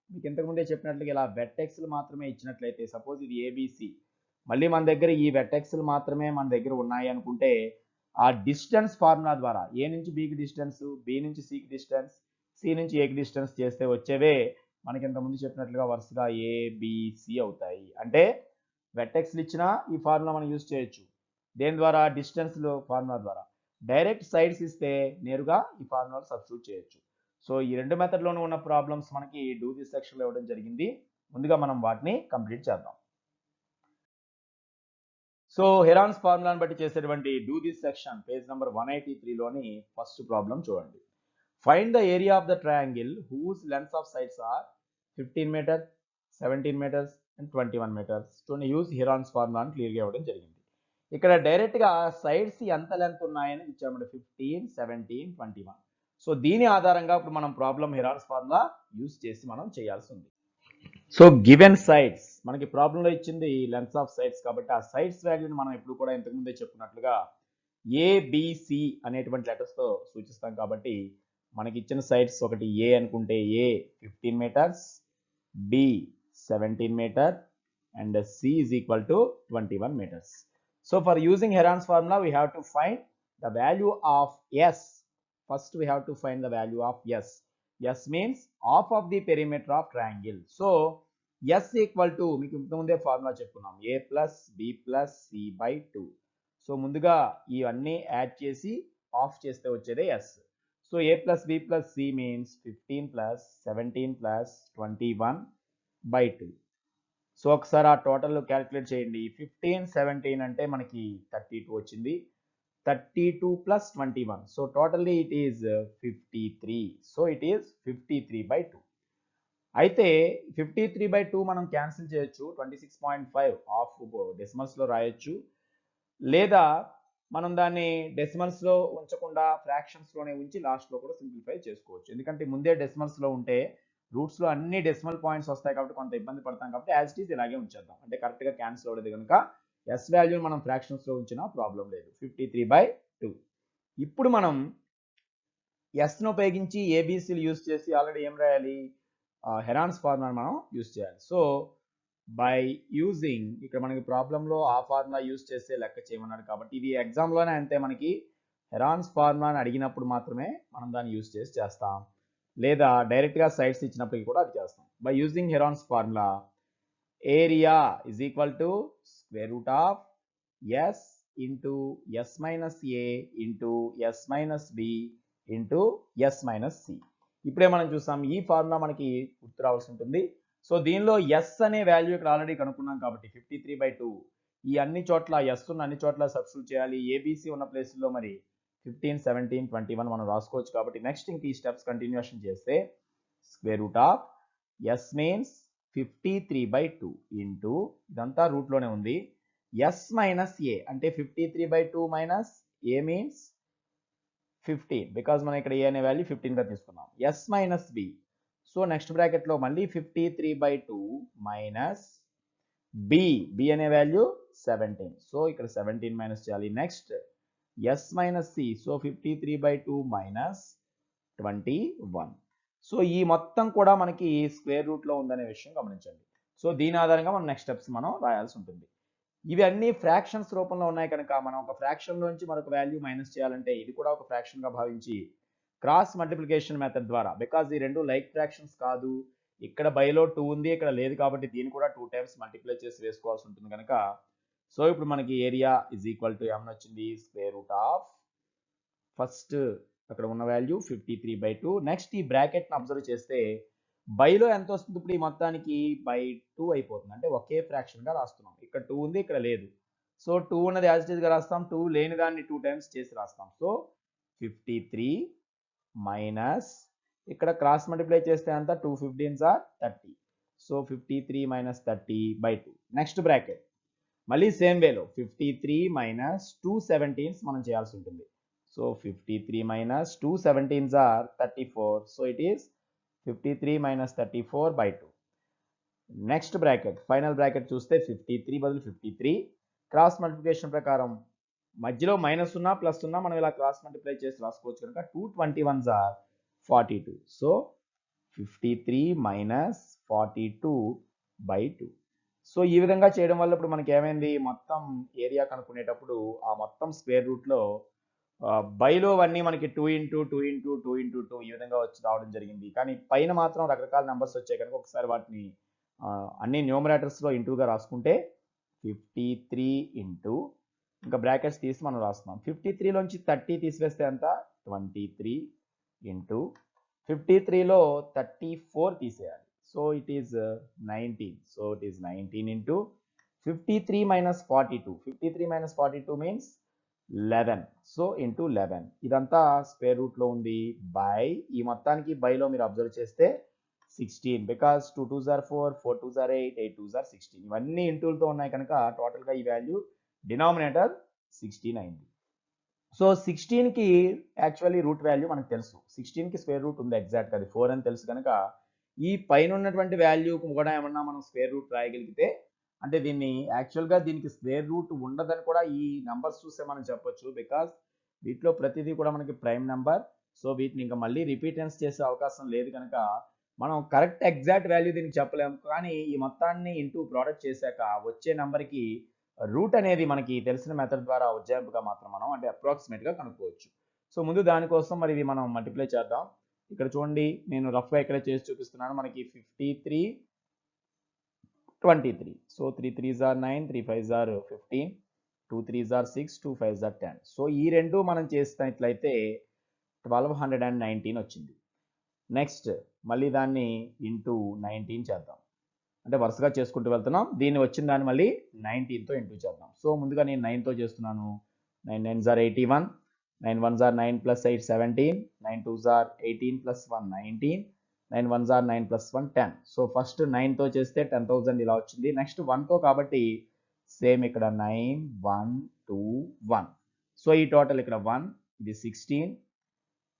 మీకు ఇంతకుముందే చెప్పినట్లుగా ఇలా వెట్టెక్స్లు మాత్రమే ఇచ్చినట్లయితే, సపోజ్ ఇది ఏబిసి, మళ్ళీ మన దగ్గర ఈ వెట్టెక్స్లు మాత్రమే మన దగ్గర ఉన్నాయి అనుకుంటే ఆ డిస్టెన్స్ ఫార్ములా ద్వారా ఏ నుంచి బికి డిస్టెన్స్, బి నుంచి సికి డిస్టెన్స్, సి నుంచి ఏకి డిస్టెన్స్ చేస్తే వచ్చేవే మనకి ఇంతకుముందు చెప్పినట్లుగా వరుసగా ఏబిసి అవుతాయి. అంటే వెట్టెక్స్లు ఇచ్చినా ఈ ఫార్ములా మనం యూజ్ చేయొచ్చు. దేని ద్వారా, డిస్టెన్స్లో ఫార్ములా ద్వారా. డైరెక్ట్ సైడ్స్ ఇస్తే నేరుగా ఈ ఫార్ములాలో సబ్స్టిట్యూట్ చేయొచ్చు. సో ఈ రెండు మెథడ్లోనూ ఉన్న ప్రాబ్లమ్స్ మనకి డూ దిస్ సెక్షన్లో ఇవ్వడం జరిగింది. ముందుగా మనం వాటిని కంప్లీట్ చేద్దాం. సో హెరాన్స్ ఫార్ములాను బట్టి చేసేటువంటి do this section page number 183లోని ఫస్ట్ ప్రాబ్లం చూడండి. Find the area of the triangle whose lengths of sides are 15 meters, 17 meters and 21 meters to use Heron's formula అని క్లియర్గా ఇవ్వడం జరిగింది. ఇక్కడ డైరెక్ట్గా సైడ్స్ ఎంత లెంత్ ఉన్నాయని ఇచ్చామంటే 15, 17, 21. సో దీని ఆధారంగా ఇప్పుడు మనం ప్రాబ్లం హెరాన్స్ ఫార్ములా యూజ్ చేసి మనం చేయాల్సి ఉంది. సో గివెన్ సైడ్స్ మనకి ప్రాబ్లంలో ఇచ్చింది లెంగ్త్స్ ఆఫ్ సైడ్స్ కాబట్టి ఆ సైడ్స్ వాల్యూని మనం ఎప్పుడు కూడా ఇంతకుముందే చెప్పుకున్నట్లుగా ఏబిసి అనేటువంటి లెటర్స్తో సూచిస్తాం. కాబట్టి మనకి ఇచ్చిన సైడ్స్ ఒకటి ఏ అనుకుంటే A 15 meters, B 17 meter and C is equal to 21 meters. So for using Heron's formula, we have to find the value of S. First we have to find the value of S. S means half of the perimeter of triangle. So S equal to మీకు ఇంతకుముందే formula చెప్పుకున్నాం, A plus B plus C by 2. So ముందుగా ఇవన్నీ add చేసి half చేస్తే వచ్చేదే S. So A plus B plus C means 15 plus 17 plus 21/2. So ఒకసారి ఆ టోటల్ క్యాలిక్యులేట్ చేయండి. 15 17 అంటే మనకి 32 వచ్చింది. 32 plus 21. So totally it is 53. So it is 53/2. అయితే 53/2 మనం క్యాన్సిల్ చేయొచ్చు. 26.5 ఆఫ్ డెసిమల్స్లో రాయొచ్చు, లేదా మనం దాన్ని డెసిమల్స్లో ఉంచకుండా ఫ్రాక్షన్స్లోనే ఉంచి లాస్ట్లో కూడా సింప్లిఫై చేసుకోవచ్చు. ఎందుకంటే ముందే డెసిమల్స్లో ఉంటే రూట్స్లో అన్ని డెసిమల్ పాయింట్స్ వస్తాయి కాబట్టి కొంత ఇబ్బంది పడతాం కాబట్టి యాజ్ ఇట్ ఈస్ ఇలాగే ఉంచేద్దాం. అంటే కరెక్ట్గా క్యాన్సిల్ అవ్వలేదు కనుక ఎస్ వాల్యూ మనం ఫ్రాక్షన్స్లో ఉంచినా ప్రాబ్లం లేదు. 53/2. ఇప్పుడు మనం ఎస్ను ఉపయోగించి ఏబీసీలు యూజ్ చేసి ఆల్రెడీ ఏం రాయాలి, హెరాన్స్ ఫార్ములా మనం యూజ్ చేయాలి. సో బై యూజింగ్, ఇక్కడ మనకి ప్రాబ్లంలో ఆ ఫార్ములా యూజ్ చేస్తే లెక్క చేయమన్నాడు కాబట్టి ఇది ఎగ్జామ్లోనే అంతే. మనకి హెరాన్స్ ఫార్ములాని అడిగినప్పుడు మాత్రమే మనం దాన్ని యూజ్ చేసి చేస్తాం, లేదా డైరెక్ట్గా సైడ్స్ ఇచ్చినప్పటికీ కూడా అది చేస్తాం. By using Heron's formula area is equal to square root of S into S minus A into S minus B into S minus C. ఇప్పుడే మనం చూసాం ఈ ఫార్ములా మనకి గుర్తు రావాల్సి ఉంటుంది. సో దీనిలో ఎస్ అనే వాల్యూ ఇక్కడ ఆల్రెడీ కనుక్కున్నాం కాబట్టి 53/2 ఈ అన్ని చోట్ల ఎస్ ఉన్న అన్ని చోట్ల సబ్స్టిట్యూట్ చేయాలి. ఏబీసీ ఉన్న ప్లేస్లో మరి 15 17 21 మనం రాసుకోవచ్చు కాబట్టి నెక్స్ట్ ఇంక ఈ స్టెప్స్ కంటిన్యూషన్ చేస్తే square root of yes means 53/2 into ఇదంతా రూట్లోనే ఉంది ఎస్ మైనస్ ఏ అంటే 53/2 మైనస్ ఏ మీన్స్ 15 బికాజ్ మనం ఇక్కడ ఏ అనే వాల్యూ 15గా తీసుకున్నాం. S minus B, so next బ్రాకెట్లో మళ్ళీ 53/2 మైనస్ బి అనే వాల్యూ 17. సో ఇక్కడ 17 మైనస్ చేయాలి. Next S minus C, so 53/2 minus 21. So ఈ మొత్తం కూడా మనకి స్క్వేర్ రూట్లో ఉందనే విషయం గమనించండి. సో దీని ఆధారంగా మనం నెక్స్ట్ స్టెప్స్ మనం రాయాల్సి ఉంటుంది. ఇవి అన్ని ఫ్రాక్షన్స్ రూపంలో ఉన్నాయి కనుక మనం ఒక ఫ్రాక్షన్ నుంచి మరొక వాల్యూ మైనస్ చేయాలంటే ఇది కూడా ఒక ఫ్రాక్షన్గా భావించి క్రాస్ మల్టిప్లికేషన్ మెథడ్ ద్వారా, బికాజ్ ఈ రెండు లైక్ ఫ్రాక్షన్స్ కాదు, ఇక్కడ బైలో 2 ఉంది ఇక్కడ లేదు కాబట్టి దీన్ని కూడా 2 టైమ్స్ మల్టిప్లై చేసి వేసుకోవాల్సి ఉంటుంది కనుక సో ఇప్పుడు మనకి ఏరియా ఈజ్ ఈక్వల్ టు ఏమని వచ్చింది, స్క్వేర్ రూట్ ఆఫ్ ఫస్ట్ అక్కడ ఉన్న వాల్యూ 53/2. నెక్స్ట్ ఈ బ్రాకెట్ని అబ్జర్వ్ చేస్తే బైలో ఎంత వస్తుంది, ఇప్పుడు ఈ మొత్తానికి బై 2 అయిపోతుంది, అంటే ఒకే ఫ్రాక్షన్గా రాస్తున్నాం. ఇక్కడ 2 ఉంది ఇక్కడ లేదు, సో 2 ఉన్నది యాజ్ ఇట్ ఈస్గా రాస్తాం, 2 లేని దాన్ని 2 టైమ్స్ చేసి రాస్తాం. సో 53 మైనస్ ఇక్కడ క్రాస్ మల్టిప్లై చేస్తే అంత 2 15s are 30. So 53 minus 30/2. Next bracket మళ్ళీ సేమ్ వేలో 53 మైనస్ 2 17s మనం చేయాల్సి ఉంటుంది. So 53 minus 2 17s are 34. So it is 53 minus 34/2. Next bracket final bracket చూస్తే 53 బదులు 53 క్రాస్ మల్టిప్లికేషన్ ప్రకారం మధ్యలో మైనస్ ఉన్నా ప్లస్ ఉన్నా మనం ఇలా క్రాస్ మల్టిప్లై చేసి రాసుకోవచ్చు కనుక 2 21s are 42. So 53 minus 42/2. So ఈ విధంగా చేయడం వల్ల ఇప్పుడు మనకి ఏమైంది, మొత్తం ఏరియా కనుక్కునేటప్పుడు ఆ మొత్తం స్క్వేర్ రూట్లో బైలో అన్నీ మనకి 2 ఇంటూ 2 ఇంటూ 2 ఇంటూ 2 ఈ విధంగా వచ్చి రావడం జరిగింది. కానీ పైన మాత్రం రకరకాల నెంబర్స్ వచ్చాయి కనుక ఒకసారి వాటిని అన్ని న్యూమరేటర్స్లో ఇంటూగా రాసుకుంటే 53 ఇంటూ ఇంకా బ్రాకెట్స్ తీసి మనం రాస్తున్నాం. 53లోంచి 30 తీసివేస్తే ఎంత 23 ఇంటూ 53లో 34 తీసేయాలి. So it is 19. So it is 19 into 53 minus 42. 53 minus 42 means 11. So into 11 ఇదంతా స్క్వేర్ రూట్లో ఉంది. బై ఈ మొత్తానికి బైలో మీరు అబ్జర్వ్ చేస్తే 16 because 2 2s are 4 4 2s are 8 8 2s are 16 ఇవన్నీ ఇంటూలతో ఉన్నాయి కనుక టోటల్గా ఈ వాల్యూ డినామినేటర్ 16 అయింది. సో 16కి యాక్చువల్లీ రూట్ వాల్యూ మనకు తెలుసు, 16కి స్క్వేర్ రూట్ ఉంది ఎగ్జాక్ట్గా అది 4 అని తెలుసు కనుక ఈ పైన ఉన్నటువంటి వాల్యూకి కూడా ఏమన్నా మనం స్క్వేర్ రూట్ రాయగలిగితే, అంటే దీన్ని యాక్చువల్గా దీనికి స్క్వేర్ రూట్ ఉండదని కూడా ఈ నెంబర్స్ చూస్తే మనం చెప్పొచ్చు, బికాస్ వీటిలో ప్రతిదీ కూడా మనకి ప్రైమ్ నెంబర్. సో వీటిని ఇంకా మళ్ళీ రిపీటెన్స్ చేసే అవకాశం లేదు కనుక మనం కరెక్ట్ ఎగ్జాక్ట్ వాల్యూ దీనికి చెప్పలేము. కానీ ఈ మొత్తాన్ని ఇంటూ ప్రోడక్ట్ చేశాక వచ్చే నెంబర్కి రూట్ అనేది మనకి తెలిసిన మెథడ్ ద్వారా ఉజ్జాయింపుగా మాత్రం మనం అంటే అప్రాక్సిమేట్గా కనుక్కోవచ్చు. సో ముందు దానికోసం మరి ఇది మనం మల్టిప్లై చేద్దాం. ఇక్కడ చూడండి నేను రఫ్గా ఇక్కడ చేసి చూపిస్తున్నాను. మనకి 53 23. So 3 3s are 9 3 5s are 15. 2 3s are 6, 2 5s are 10. So ఈ రెండు మనం చేసినట్లయితే 1219 వచ్చింది. నెక్స్ట్ మళ్ళీ దాన్ని ఇంటూ 19 చేద్దాం. అంటే వరుసగా చేసుకుంటూ వెళ్తున్నాం. దీన్ని వచ్చిన దాన్ని మళ్ళీ 19తో ఇంటూ చేద్దాం. సో ముందుగా నేను 9తో చేస్తున్నాను. 9 9s are 81, 9 1s are 9 plus 8 17, 9 2s are 18 plus 1 19, 9 1s are 9 plus 1 10. So first 9తో చేస్తే 10,000 ఇలా వచ్చింది. నెక్స్ట్ 1తో కాబట్టి సేమ్ ఇక్కడ 9 1 2 1. సో ఈ టోటల్ ఇక్కడ 1, ఇది 16,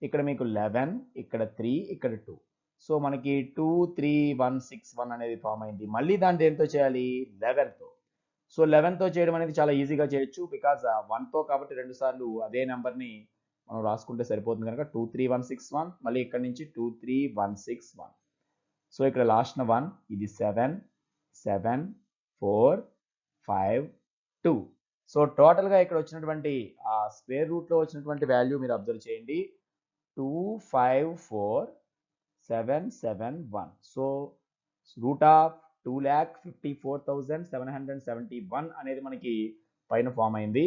ఇక్కడ మీకు 11, ఇక్కడ 3, ఇక్కడ 2. సో మనకి 2 3 1 6 1 అనేది ఫామ్ అయింది. మళ్ళీ దాన్ని దేంతో చేయాలి? 11తో. సో 11తో చేయడం అనేది చాలా ఈజీగా చేయొచ్చు. బికాజ్ 1తో కాబట్టి 2 సార్లు అదే నెంబర్ని మనం రాసుకుంటే సరిపోతుంది కనుక 2 3 1 6 1. మళ్ళీ ఇక్కడ నుంచి 2 3 1 6 1. సో ఇక్కడ లాస్ట్ 1, ఇది 7 7 4 5 2. సో టోటల్గా ఇక్కడ వచ్చినటువంటి ఆ స్క్వేర్ రూట్లో వచ్చినటువంటి వాల్యూ మీరు అబ్జర్వ్ చేయండి. 254,771. సో రూట్ ఆఫ్ 2,54,771 అనేది మనకి పైన ఫామ్ అయింది.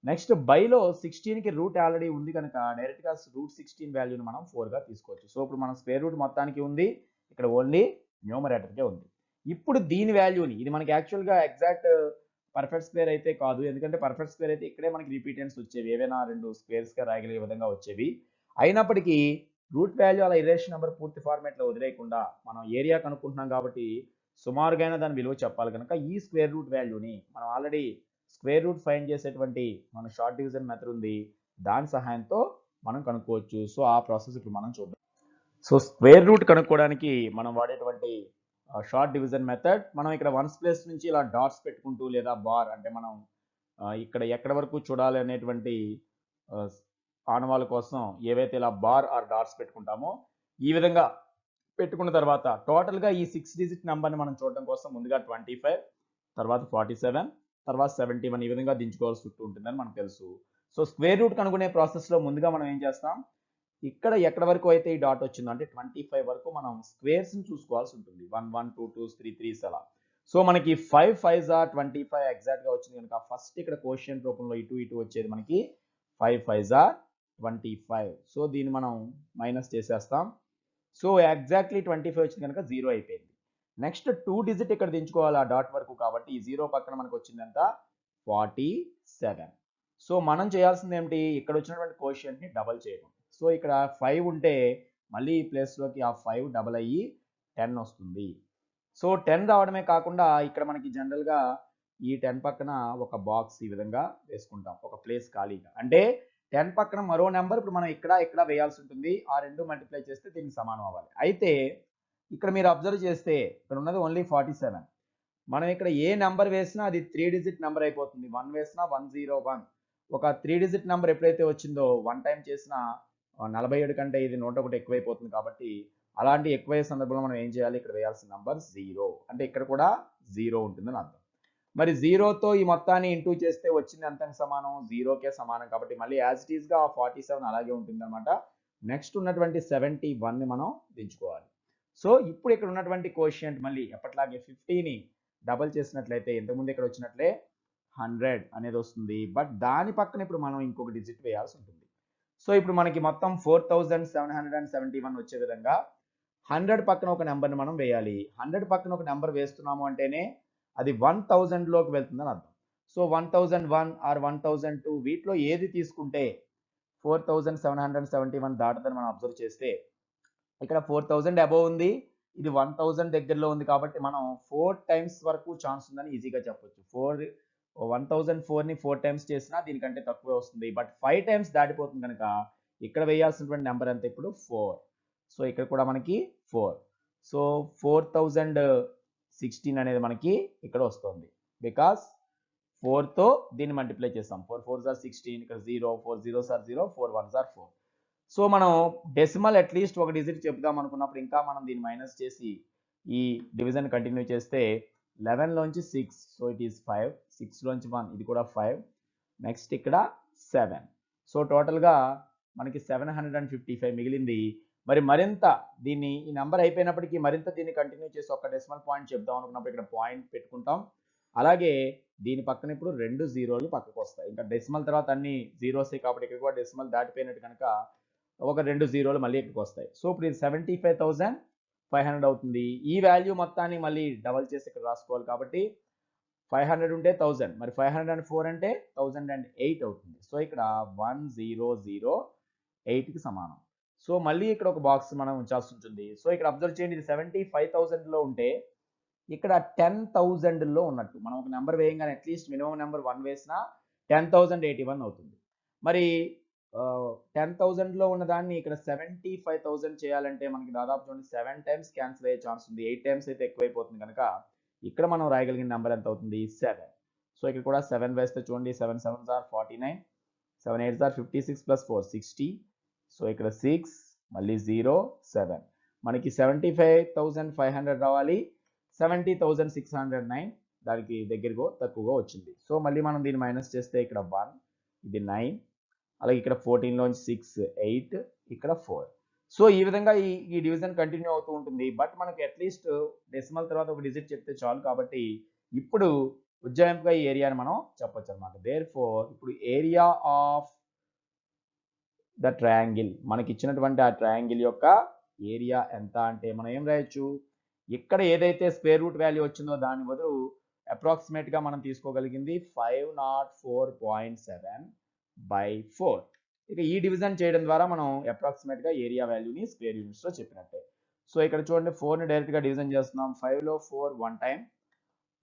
నెక్స్ట్ బైలో 16కి రూట్ ఆల్రెడీ ఉంది కనుక డైరెక్ట్గా రూట్ 16 వాల్యూని మనం 4గా తీసుకోవచ్చు. సో ఇప్పుడు మనం స్క్వేర్ రూట్ మొత్తానికి ఉంది, ఇక్కడ ఓన్లీ న్యూమరేటర్కే ఉంది. ఇప్పుడు దీని వాల్యూని, ఇది మనకి యాక్చువల్గా ఎగ్జాక్ట్ పర్ఫెక్ట్ స్క్వేర్ అయితే కాదు, ఎందుకంటే పర్ఫెక్ట్ స్క్వేర్ అయితే ఇక్కడే మనకి రిపీటెన్స్ వచ్చేవి, ఏవైనా 2 స్క్వేర్స్గా రాయగలిగే విధంగా వచ్చేవి. అయినప్పటికీ రూట్ వాల్యూ అలా ఇరేషన్ నెంబర్ పూర్తి ఫార్మేట్లో వదిలేయకుండా మనం ఏరియా కనుక్కుంటున్నాం కాబట్టి సుమారుగా దాని విలువ చెప్పాలి కనుక ఈ స్క్వేర్ రూట్ వాల్యూని మనం ఆల్రెడీ స్క్వేర్ రూట్ ఫైండ్ చేసేటువంటి మన షార్ట్ డివిజన్ మెథడ్ ఉంది, దాని సహాయంతో మనం కనుక్కోవచ్చు. సో ఆ ప్రాసెస్ ఇప్పుడు మనం చూద్దాం. సో స్క్వేర్ రూట్ కనుక్కోవడానికి మనం వాడేటువంటి షార్ట్ డివిజన్ మెథడ్, మనం ఇక్కడ వన్స్ ప్లేస్ నుంచి ఇలా డాట్స్ పెట్టుకుంటూ లేదా బార్, అంటే మనం ఇక్కడ ఎక్కడ వరకు చూడాలి అనేటువంటి ఆనవాళ్ళ కోసం ఏవైతే ఇలా బార్ ఆర్ డాట్స్ పెట్టుకుంటామో ఈ విధంగా పెట్టుకున్న తర్వాత టోటల్గా ఈ 6 డిజిట్ నెంబర్ని మనం చూడడం కోసం ముందుగా 25, తర్వాత 47, తర్వాత 71 ఈ విధంగా దించుకోవాల్సి ఉంటుందని మనకు తెలుసు. సో స్క్వేర్ రూట్ కనుక్కునే ప్రాసెస్లో ముందుగా మనం ఏం చేస్తాం, ఇక్కడ ఎక్కడ వరకు అయితే ఈ డాట్ వచ్చిందో అంటే 25 వరకు మనం స్క్వేర్స్ని చూసుకోవాల్సి ఉంటుంది. 1 1 2 2 3 3 అలా. సో మనకి 5 5s are 25 ఎగ్జాక్ట్గా వచ్చింది కనుక ఫస్ట్ ఇక్కడ కోషియంట్ రూపంలో ఇటు ఇటు వచ్చేది మనకి 5 5s are 25. సో దీన్ని మనం మైనస్ చేసేస్తాం. సో ఎగ్జాక్ట్లీ 25 వచ్చింది కనుక 0 అయిపోయింది. నెక్స్ట్ 2 డిజిట్ ఇక్కడ దించుకోవాలి ఆ డాట్ వరకు కాబట్టి ఈ 0 పక్కన మనకు వచ్చింది ఎంత, 47. సో మనం చేయాల్సింది ఏమిటి, ఇక్కడ వచ్చినటువంటి కోషియంట్ని డబల్ చేయడం. సో ఇక్కడ 5 ఉంటే మళ్ళీ ఈ ప్లేస్లోకి ఆ 5 డబల్ అయ్యి 10 వస్తుంది. సో 10 రావడమే కాకుండా ఇక్కడ మనకి జనరల్గా ఈ 10 పక్కన ఒక బాక్స్ ఈ విధంగా వేసుకుంటాం, ఒక ప్లేస్ ఖాళీగా. అంటే 10 పక్కన మరో నెంబర్ ఇప్పుడు మనం ఇక్కడ వేయాల్సి ఉంటుంది. ఆ రెండు మల్టిప్లై చేస్తే దీనికి సమానం అవ్వాలి. అయితే ఇక్కడ మీరు అబ్జర్వ్ చేస్తే ఇక్కడ ఉన్నది ఓన్లీ 47. మనం ఇక్కడ ఏ నెంబర్ వేసినా అది 3 డిజిట్ నెంబర్ అయిపోతుంది. 1 వేసినా 101. ఒక 3 డిజిట్ నెంబర్ ఎప్పుడైతే వచ్చిందో 1 టైం చేసినా 47 కంటే ఇది 101 ఎక్కువైపోతుంది. కాబట్టి అలాంటి ఎక్కువయ్యే సందర్భంలో మనం ఏం చేయాలి, ఇక్కడ వేయాల్సిన నెంబర్ 0, అంటే ఇక్కడ కూడా 0 ఉంటుందని అర్థం. మరి 0తో ఈ మొత్తాన్ని ఇంటూ చేస్తే వచ్చింది ఎంతకి సమానం, 0కే సమానం. కాబట్టి మళ్ళీ యాజ్ ఇట్ ఈస్గా 47 అలాగే ఉంటుంది అనమాట. నెక్స్ట్ ఉన్నటువంటి 71ని మనం దించుకోవాలి. సో ఇప్పుడు ఇక్కడ ఉన్నటువంటి కోషియంట్ మళ్ళీ ఎప్పట్లాగే 50ని డబల్ చేసినట్లయితే ఇంతకుముందు ఇక్కడ వచ్చినట్లే 100 అనేది వస్తుంది. బట్ దాని పక్కన ఇప్పుడు మనం ఇంకొక డిజిట్ వేయాల్సి ఉంటుంది. సో ఇప్పుడు మనకి మొత్తం 4771 వచ్చే విధంగా 100 పక్కన ఒక నెంబర్ని మనం వేయాలి. 100 పక్కన ఒక నెంబర్ వేస్తున్నాము అంటేనే అది 1000లోకి వెళ్తుందని అర్థం. సో 1001 ఆర్ 1002 వీటిలో ఏది తీసుకుంటే 4771 దాటదని మనం అబ్జర్వ్ చేస్తే ఇక్కడ 4000 అబోవ్ ఉంది, ఇది 1000 దగ్గరలో ఉంది. కాబట్టి మనం 4 టైమ్స్ వరకు ఛాన్స్ ఉందని ఈజీగా చెప్పొచ్చు. 1004ని 4 టైమ్స్ చేసినా దీనికంటే తక్కువే వస్తుంది. బట్ 5 టైమ్స్ దాటిపోతుంది కనుక ఇక్కడ వేయాల్సినటువంటి నెంబర్ ఎంత, ఇప్పుడు 4. సో ఇక్కడ కూడా మనకి 4. సో 4016 అనేది మనకి ఇక్కడ వస్తుంది. బికాస్ 4తో దీన్ని మల్టిప్లై చేస్తాం. 4 4s are 16, ఇక్కడ 0, 4 0s are 0, 4 1s are 4. So మనం డెసిమల్ అట్లీస్ట్ ఒక డిజిట్ చెప్దాం అనుకున్నప్పుడు ఇంకా మనం దీన్ని మైనస్ చేసి ఈ డివిజన్ కంటిన్యూ చేస్తే 11లోంచి 6, సో ఇట్ ఈస్ 5, 6లోంచి 1 ఇది కూడా 5, నెక్స్ట్ ఇక్కడ 7. సో టోటల్గా మనకి 755 మిగిలింది. మరి మరింత దీన్ని ఈ నెంబర్ అయిపోయినప్పటికీ మరింత దీన్ని కంటిన్యూ చేసి ఒక డెసిమల్ పాయింట్ చెప్దాం అనుకున్నప్పుడు ఇక్కడ పాయింట్ పెట్టుకుంటాం. అలాగే దీని పక్కన ఇప్పుడు 2 జీరోలు పక్కకు వస్తాయి. ఇంకా డెసిమల్ తర్వాత అన్ని జీరోసే కాబట్టి ఇక్కడ కూడా డెసిమల్ దాటిపోయినట్టు కనుక ఒక 2 జీరోలు మళ్ళీ ఇక్కడికి వస్తాయి. సో ఇప్పుడు ఇది 75,500 అవుతుంది. ఈ వాల్యూ మొత్తాన్ని మళ్ళీ డబల్ చేసి ఇక్కడ రాసుకోవాలి కాబట్టి 500 ఉంటే 1000, మరి 504 అంటే 1008 అవుతుంది. సో ఇక్కడ 1008కి సమానం. సో మళ్ళీ ఇక్కడ ఒక బాక్స్ మనం ఉంచాల్సి ఉంటుంది. సో ఇక్కడ అబ్జర్వ్ చేయండి, ఇది 75,000లో ఉంటే ఇక్కడ 10,000లో ఉన్నట్టు. మనం ఒక నెంబర్ వేయంగానే అట్లీస్ట్ మినిమం నెంబర్ 1 వేసినా 10,081 అవుతుంది. మరి 10,000లో ఉన్న దాన్ని ఇక్కడ 75,000 చేయాలంటే మనకి దాదాపు చూడండి 7 టైమ్స్ క్యాన్సిల్ అయ్యే ఛాన్స్ ఉంది. 8 టైమ్స్ అయితే ఎక్కువైపోతుంది కనుక ఇక్కడ మనం రాయగలిగిన నెంబర్ ఎంత అవుతుంది? 7. సో ఇక్కడ కూడా 7 వేస్తే చూడండి 7 7s are 49, 7 8s are 56 plus 4 60. So ఇక్కడ 6 మళ్ళీ 0 7. మనకి 75,500 రావాలి. 70,609 దానికి దగ్గరగా తక్కువగా వచ్చింది. సో మళ్ళీ మనం దీన్ని మైనస్ చేస్తే ఇక్కడ 1, ఇది 9, అలాగే ఇక్కడ 14లోంచి 6 8, ఇక్కడ 4. సో ఈ విధంగా ఈ డివిజన్ కంటిన్యూ అవుతూ ఉంటుంది. బట్ మనకి అట్లీస్ట్ డెసిమల్ తర్వాత ఒక డిజిట్ చెప్తే చాలు కాబట్టి ఇప్పుడు ఉజ్జాయింపుగా ఈ ఏరియాని మనం చెప్పొచ్చు అనమాట. దేర్ఫోర్ ఇప్పుడు ఏరియా ఆఫ్ ద ట్రయాంగిల్, మనకి ఇచ్చినటువంటి ఆ ట్రయాంగిల్ యొక్క ఏరియా ఎంత అంటే మనం ఏం రాయొచ్చు, ఇక్కడ ఏదైతే స్క్వేర్ రూట్ వాల్యూ వచ్చిందో దాని బదులు అప్రాక్సిమేట్ గా మనం తీసుకోగలిగింది 504.7/4. ఇక ఈ డివిజన్ చేయడం ద్వారా మనం అప్రాక్సిమేట్ గా ఏరియా వాల్యూని స్క్వేర్ యూనిట్స్ లో చెప్పినట్టే. సో ఇక్కడ చూడండి 4 ని డైరెక్ట్ గా డివిజన్ చేస్తున్నాం. 5లో 4 1 టైం,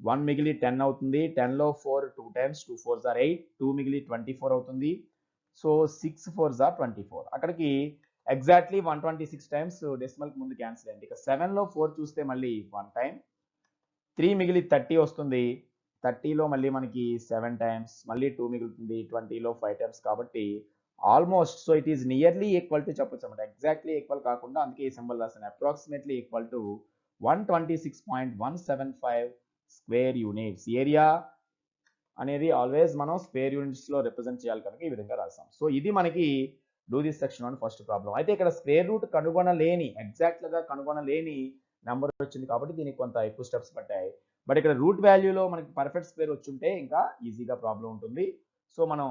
1 మిగిలి 10 అవుతుంది. 10లో 4 2 టైమ్స్, 2 4s are 8, 2 మిగిలి 24 అవుతుంది. So 6 4s are 24. అక్కడికి ఎగ్జాక్ట్లీ 126 టైమ్స్ డెసిమల్ కి ముందు క్యాన్సిల్ అయింది. ఇక 7లో 4 చూస్తే మళ్ళీ 1 టైం, 3 మిగిలి 30 వస్తుంది. 30లో మళ్ళీ మనకి 7 టైమ్స్, మళ్ళీ 2 మిగులుతుంది. 20లో 5 టైమ్స్ కాబట్టి almost so it is nearly equal to చెప్పొచ్చు అనమాట. ఎగ్జాక్ట్లీ ఈక్వల్ కాకుండా అందుకే ఈ సింబల్ రాసాను. Approximately equal to 126.175 square units. Area అనేది ఆల్వేస్ మనం స్క్వేర్ యూనిట్స్ లో రిప్రజెంట్ చేయాలి కనుక ఈ విధంగా రాసాం. సో ఇది మనకి డూ దిస్ సెక్షన్ అని ఫస్ట్ ప్రాబ్లం. అయితే ఇక్కడ స్క్వేర్ రూట్ కనుగొనలేని, ఎగ్జాక్ట్ గా కనుగొనలేని నెంబర్ వచ్చింది కాబట్టి దీనికి కొంత ఎక్కువ స్టెప్స్ పట్టాయి. బట్ ఇక్కడ రూట్ వాల్యూలో మనకి పర్ఫెక్ట్ స్క్వేర్ వచ్చుంటే ఇంకా ఈజీగా ప్రాబ్లం ఉంటుంది. సో మనం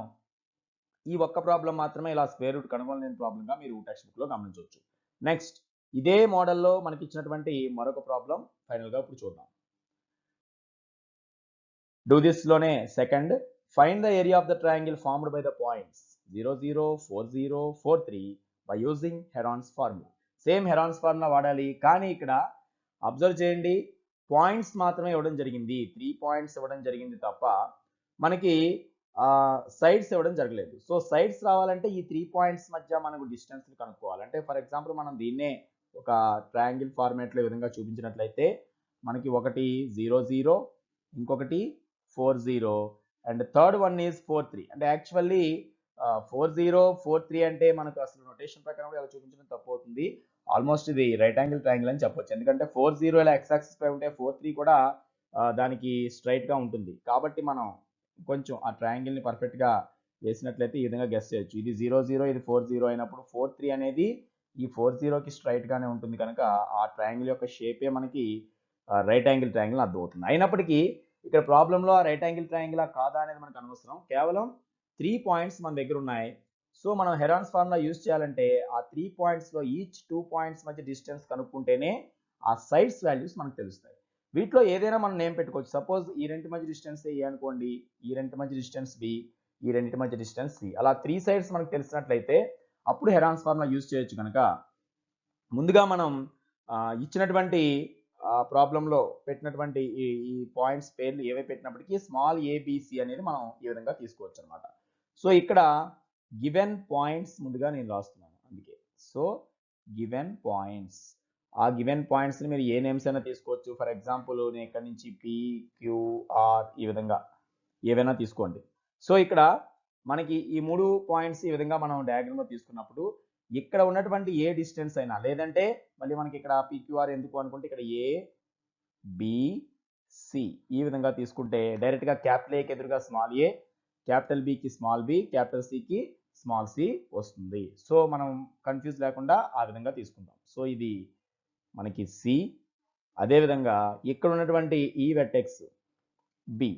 ఈ ఒక్క ప్రాబ్లం మాత్రమే ఇలా స్క్వేర్ రూట్ కనుగొనలేని ప్రాబ్లంగా మీరు టెక్స్ట్ బుక్ లో గమనించవచ్చు. నెక్స్ట్ ఇదే మోడల్లో మనకి ఇచ్చినటువంటి మరొక ప్రాబ్లం ఫైనల్ గా ఇప్పుడు చూద్దాం. డూ దిస్ లోనే second, find the area of the triangle formed by the points 0 0 4 0 4 3 by using Heron's formula. Same Heron's formula వాడాలి, కానీ ఇక్కడ అబ్జర్వ్ చేయండి పాయింట్స్ మాత్రమే ఇవ్వడం జరిగింది. 3 పాయింట్స్ ఇవ్వడం జరిగింది తప్ప మనకి సైడ్స్ ఇవ్వడం జరగలేదు. సో సైడ్స్ రావాలంటే ఈ 3 పాయింట్స్ మధ్య మనకు డిస్టెన్స్ కనుక్కోవాలి. అంటే ఫర్ ఎగ్జాంపుల్ మనం దీన్నే ఒక ట్రయాంగిల్ ఫార్మేట్ లో ఈ విధంగా చూపించినట్లయితే మనకి ఒకటి 0 0, ఇంకొకటి 4 0 అండ్ థర్డ్ వన్ ఈజ్ 4 3. అంటే యాక్చువల్లీ 4 0 4 3 అంటే మనకు అసలు నోటేషన్ ప్రకారం ఇలా చూపించడం తప్పు అవుతుంది. ఆల్మోస్ట్ ఇది రైట్ యాంగిల్ ట్రయాంగిల్ అని చెప్పొచ్చు. ఎందుకంటే 4 0 ఇలా ఎక్స్ యాక్సిస్ పై ఉంటే 4 3 కూడా దానికి స్ట్రైట్ గా ఉంటుంది. కాబట్టి మనం కొంచెం ఆ ట్రయాంగిల్ ని పర్ఫెక్ట్ గా వేసినట్లయితే ఈ విధంగా గెస్ చేయొచ్చు. ఇది 0 0, ఇది 4 0 అయినప్పుడు 4 3 అనేది ఈ 4 0కి స్ట్రైట్ గానే ఉంటుంది కనుక ఆ ట్రయాంగిల్ యొక్క షేపే మనకి రైట్ యాంగిల్ ట్రయాంగిల్ అర్థం అవుతుంది. అయినప్పటికీ ఇక్కడ ప్రాబ్లంలో ఆ రైట్ యాంగిల్ ట్రయాంగిల్ కాదా అనేది మనకు అనవసరం. కేవలం 3 పాయింట్స్ మన దగ్గర ఉన్నాయి. సో మనం హెరాన్స్ ఫార్ములా యూజ్ చేయాలంటే ఆ 3 పాయింట్స్ లో ఈచ్ 2 పాయింట్స్ మధ్య డిస్టెన్స్ కనుక్కుంటేనే ఆ సైడ్స్ వాల్యూస్ మనకు తెలుస్తాయి. వీటిలో ఏదైనా మనం నేమ్ పెట్టుకోవచ్చు. సపోజ్ ఈ రెంటి మధ్య డిస్టెన్స్ ఏ అనుకోండి, ఈ రెంటి మధ్య డిస్టెన్స్ బి, ఈ రెండింటి మధ్య డిస్టెన్స్ సి. అలా 3 సైడ్స్ మనకు తెలిసినట్లయితే అప్పుడు హెరాన్స్ ఫార్ములా యూజ్ చేయొచ్చు. కనుక ముందుగా మనం ఇచ్చినటువంటి ప్రాబ్లంలో పెట్టినటువంటి ఈ పాయింట్స్ పేర్లు ఏవై పెట్టినప్పటికీ స్మాల్ ఏబిసి అనేది మనం ఈ విధంగా తీసుకోవచ్చు అనమాట. సో ఇక్కడ గివెన్ పాయింట్స్ ముందుగా నేను రాస్తున్నాను అందుకే. సో గివెన్ పాయింట్స్, ఆ గివెన్ పాయింట్స్ ని మీరు ఏ నేమ్స్ అయినా తీసుకోవచ్చు. ఫర్ ఎగ్జాంపుల్ నేను ఇక్కడ నుంచి పిక్యూఆర్ ఈ విధంగా ఏవైనా తీసుకోండి. సో ఇక్కడ మనకి ఈ 3 పాయింట్స్ ఈ విధంగా మనం డయాగ్రామ్ లో తీసుకున్నప్పుడు ఇక్కడ ఉన్నటువంటి ఏ డిస్టెన్స్ అయినా, లేదంటే మళ్ళీ మనకి ఇక్కడ పిక్యూఆర్ ఎందుకు అనుకుంటే ఇక్కడ ఏ బి సి ఈ విధంగా తీసుకుంటే డైరెక్ట్ గా క్యాపిటల్ ఏకి ఎదురుగా స్మాల్ ఏ, క్యాపిటల్ బికి స్మాల్ బి, క్యాపిటల్ సికి స్మాల్ సి వస్తుంది. సో మనం కన్ఫ్యూజ్ లేకుండా ఆ విధంగా తీసుకుందాం. సో ఇది మనకి సి. అదేవిధంగా ఇక్కడ ఉన్నటువంటి ఈ vertex B.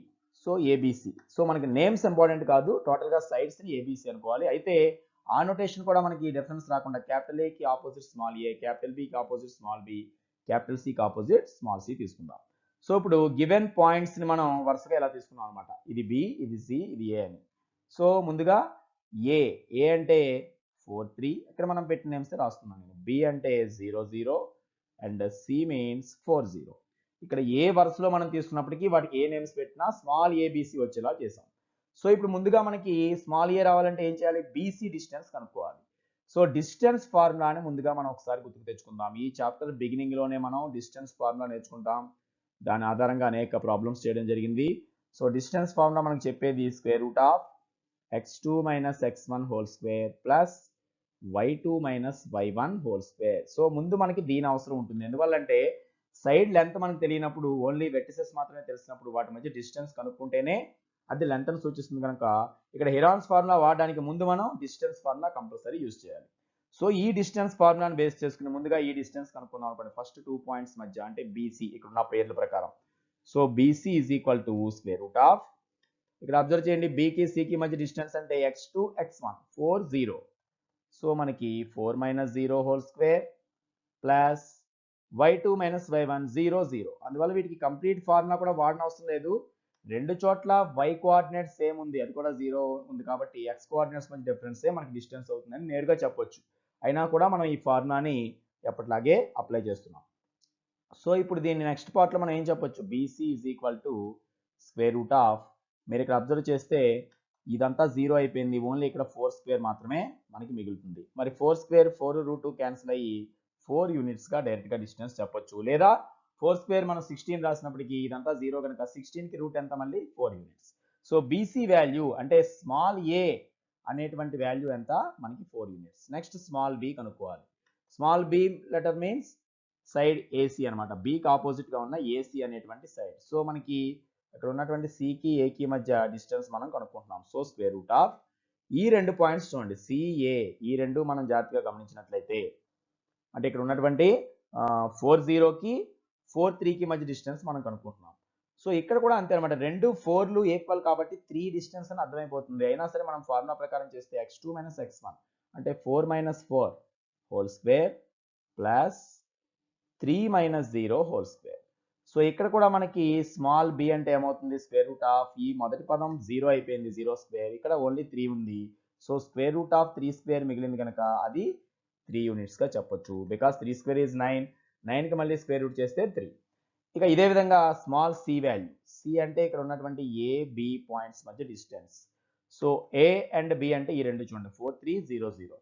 So ABC. So మనకి నేమ్స్ ఇంపార్టెంట్ కాదు, టోటల్గా సైడ్స్ని ఏబిసి అనుకోవాలి. అయితే ఆ నోటేషన్ కూడా మనకి డిఫరెన్స్ రాకుండా క్యాపిటల్ ఏకి ఆపోజిట్ స్మాల్ ఏ, క్యాపిటల్ బికి ఆపోజిట్ స్మాల్ బి, క్యాపిటల్ సికి ఆపోజిట్ స్మాల్ సి తీసుకుందాం. సో ఇప్పుడు గివెన్ పాయింట్స్ని మనం వరుసగా ఎలా తీసుకున్నాం అనమాట. ఇది బి, ఇది సి, ఇది ఏ అని. సో ముందుగా ఏ అంటే 4 3, ఇక్కడ మనం పెట్టిన నేమ్స్ రాస్తున్నాను నేను. బి అంటే 0 0 అండ్ సి మీన్స్ 4 0. ఇక్కడ ఏ వరుసలో మనం తీసుకున్నప్పటికీ వాటికి ఏ నేమ్స్ పెట్టినా స్మాల్ ఏబిసి వచ్చేలా చేసాం. సో ఇప్పుడు ముందుగా మనకి స్మాల్ ఏ రావాలంటే ఏం చేయాలి, బీసీ డిస్టెన్స్ కనుక్కోవాలి. సో డిస్టెన్స్ ఫార్ములాని ముందుగా మనం ఒకసారి గుర్తుకు తెచ్చుకుందాం. ఈ చాప్టర్ బిగినింగ్లోనే మనం డిస్టెన్స్ ఫార్ములా నేర్చుకుంటాం. దాని ఆధారంగా అనేక ప్రాబ్లమ్స్ చేయడం జరిగింది. సో డిస్టెన్స్ ఫార్ములా మనకు చెప్పేది square root of x2 minus x1 whole square plus y2 minus y1 whole square. So ముందు మనకి దీని అవసరం ఉంటుంది. ఎందువల్లంటే సైడ్ లెంత్ మనకు తెలియనప్పుడు, ఓన్లీ వెర్టిసెస్ మాత్రమే తెలిసినప్పుడు వాటి మధ్య డిస్టెన్స్ కనుక్కుంటేనే అది లెంత్ ను సూచిస్తుంది కనుక ఇక్కడ హెరాన్స్ ఫార్ములా వాడడానికి ముందు మనం డిస్టెన్స్ ఫార్ములా కంపల్సరీ యూజ్ చేయాలి. సో ఈ డిస్టెన్స్ ఫార్ములాను బేస్ చేసుకుని ముందుగా ఈ డిస్టెన్స్ కనుక్కుందాం అనుకోండి. ఫస్ట్ 2 పాయింట్స్ మధ్య అంటే బీసీ, ఇక్కడ ఉన్న పేర్ల ప్రకారం. So BC is equal to square root of, ఇక్కడ అబ్జర్వ్ చేయండి, బీకి సికి మధ్య డిస్టెన్స్ అంటే x2 x1 4 0. సో మనకి 4 minus 0 whole square plus y2 minus y1 0 0. అందువల్ల వీటికి కంప్లీట్ ఫార్ములా కూడా వాడన అవసరం లేదు. రెండు చోట్ల y కోఆర్డినేట్ సేమ్ ఉంది, అది కూడా 0 ఉంది కాబట్టి x కోఆర్డినేట్స్ మధ్య డిఫరెన్సే మనకి డిస్టెన్స్ అవుతుందని నేరుగా చెప్పొచ్చు. అయినా కూడా మనం ఈ ఫార్ములాని ఎప్పటిలాగే అప్లై చేస్తున్నాం. సో ఇప్పుడు దీన్ని నెక్స్ట్ పార్ట్లో మనం ఏం చెప్పొచ్చు, BC is equal to square root of, మీరు ఇక్కడ అబ్జర్వ్ చేస్తే ఇదంతా 0 అయిపోయింది, ఓన్లీ ఇక్కడ 4 స్క్వేర్ మాత్రమే మనకి మిగులుతుంది. మరి 4 స్క్వేర్ 4 రూట్ 2 క్యాన్సిల్ అయ్యి 4 యూనిట్స్గా డైరెక్ట్గా డిస్టెన్స్ చెప్పొచ్చు. లేదా 4 స్క్వేర్ మనం 16 రాసినప్పటికీ ఇదంతా 0 కనుక 16కి రూట్ ఎంత, మళ్ళీ 4 యూనిట్స్. సో బీసీ వాల్యూ అంటే స్మాల్ ఏ అనేటువంటి వాల్యూ ఎంత, మనకి 4 యూనిట్స్. నెక్స్ట్ స్మాల్ బి కనుక్కోవాలి. Small B letter means side AC అనమాట, బికి ఆపోజిట్గా ఉన్న ఏసీ అనేటువంటి సైడ్. సో మనకి ఇక్కడ ఉన్నటువంటి సికి ఏకి మధ్య డిస్టెన్స్ మనం కనుక్కుంటున్నాం. సో స్క్వేర్ రూట్ ఆఫ్ ఈ రెండు పాయింట్స్ చూడండి, సిఏ, ఈ రెండు మనం జాగ్రత్తగా గమనించినట్లయితే అంటే ఇక్కడ ఉన్నటువంటి 4 0కి 4 3కి మధ్య డిస్టెన్స్ మనం కనుక్కుంటున్నాం. సో ఇక్కడ కూడా అంతే అనమాట, రెండు 4లు ఈక్వల్ కాబట్టి 3 డిస్టెన్స్ అని అర్థమైపోతుంది. అయినా సరే మనం ఫార్ములా ప్రకారం చేస్తే x2 మైనస్ x1 అంటే 4 minus 4 whole square plus 3 minus 0 whole square. So ఇక్కడ కూడా మనకి స్మాల్ బి అంటే ఏమవుతుంది, స్క్వేర్ రూట్ ఆఫ్ ఈ మొదటి పదం 0 అయిపోయింది, 0 స్క్వేర్, ఇక్కడ ఓన్లీ 3 ఉంది. So square root of 3 square మిగిలింది కనుక అది 3 యూనిట్స్గా చెప్పొచ్చు. బికాస్ 3 స్క్వేర్ ఈజ్ 9, 9కి మళ్ళీ స్క్వేర్ రూట్ చేస్తే 3. ఇక ఇదే విధంగా స్మాల్ సి వాల్యూ, సి అంటే ఇక్కడ ఉన్నటువంటి ఏ బి పాయింట్స్ మధ్య distance. So A and B అంటే ఈ రెండు చూడండి 4 3 0 0.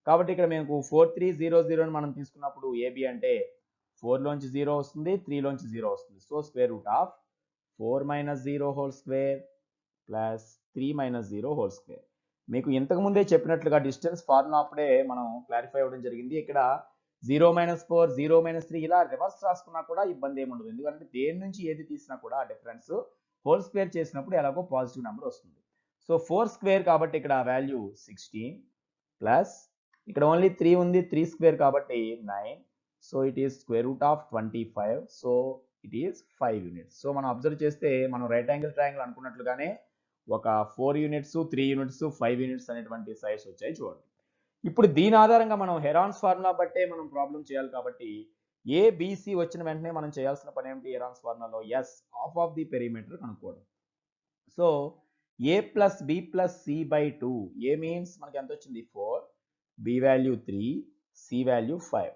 కాబట్టి ఇక్కడ మేము 4 3 0 0 అని మనం తీసుకున్నప్పుడు ఏబి అంటే 4లోంచి 0 వస్తుంది, 3లోంచి 0 వస్తుంది. So square root of 4 minus 0 whole square plus 3 minus 0 whole square. మీకు ఇంతకు ముందే చెప్పినట్లుగా డిస్టెన్స్ ఫార్ములా అప్పుడే మనం క్లారిఫై అవ్వడం జరిగింది. ఇక్కడ 0 మైనస్ 4 0 మైనస్ 3 ఇలా రివర్స్ రాసుకున్నా కూడా ఇబ్బంది ఏమి ఉండదు. ఎందుకంటే దేని నుంచి ఏది తీసినా కూడా ఆ డిఫరెన్స్ హోల్ స్క్వేర్ చేసినప్పుడు ఎలాగో పాజిటివ్ నెంబర్ వస్తుంది. సో 4 స్క్వేర్ కాబట్టి ఇక్కడ వాల్యూ 16 ప్లస్ ఇక్కడ ఓన్లీ 3 ఉంది, 3 స్క్వేర్ కాబట్టి 9. So it is square root of 25. So it is 5 units. So మనం అబ్జర్వ్ చేస్తే మనం రైట్ యాంగిల్ ట్రయాంగిల్ అనుకున్నట్లుగానే ఒక 4 యూనిట్స్ 3 యూనిట్స్ 5 యూనిట్స్ అనేటువంటి సైడ్స్ వచ్చాయి చూడండి. ఇప్పుడు దీని ఆధారంగా మనం హెరాన్స్ ఫార్ములా బట్టే మనం ప్రాబ్లం చేయాలి కాబట్టి ఏబిసి వచ్చిన వెంటనే మనం చేయాల్సిన పని ఏమిటి, హెరాన్స్ ఫార్ములాలో S half of the perimeter కనుక్కోవడం. So A plus B plus C by 2, A means మనకి ఎంత వచ్చింది 4, B value 3, C value 5.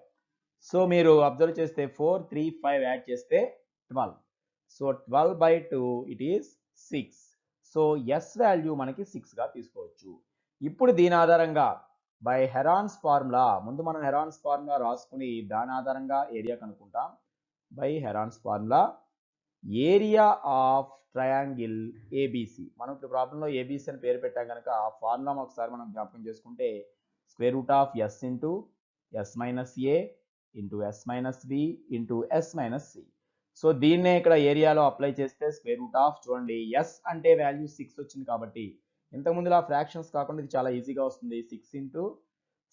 So మీరు అబ్జర్వ్ చేస్తే 4 3 5 యాడ్ చేస్తే 12. So 12 by 2 it is 6. So S value మనకి 6గా తీసుకోవచ్చు. ఇప్పుడు దీని ఆధారంగా బై హెరాన్స్ ఫార్ములా, ముందు మనం హెరాన్స్ ఫార్ములా రాసుకుని దాని ఆధారంగా ఏరియా కనుక్కుంటాం. By Heron's formula area of triangle ABC, మనం ఇప్పుడు ప్రాబ్లంలో ఏబిసి అని పేరు పెట్టాం కనుక ఆ ఫార్ములా ఒకసారి మనం జ్ఞాపకం చేసుకుంటే square root of S into S minus A into S minus B into S minus C. So దీన్నే ఇక్కడ ఏరియాలో అప్లై చేస్తే స్క్వేర్ రూట్ ఆఫ్ చూడండి, ఎస్ అంటే వాల్యూ 6 వచ్చింది కాబట్టి ఇంతకుముందులా ఫ్రాక్షన్స్ కాకుండా ఇది చాలా ఈజీగా వస్తుంది. 6 ఇంటూ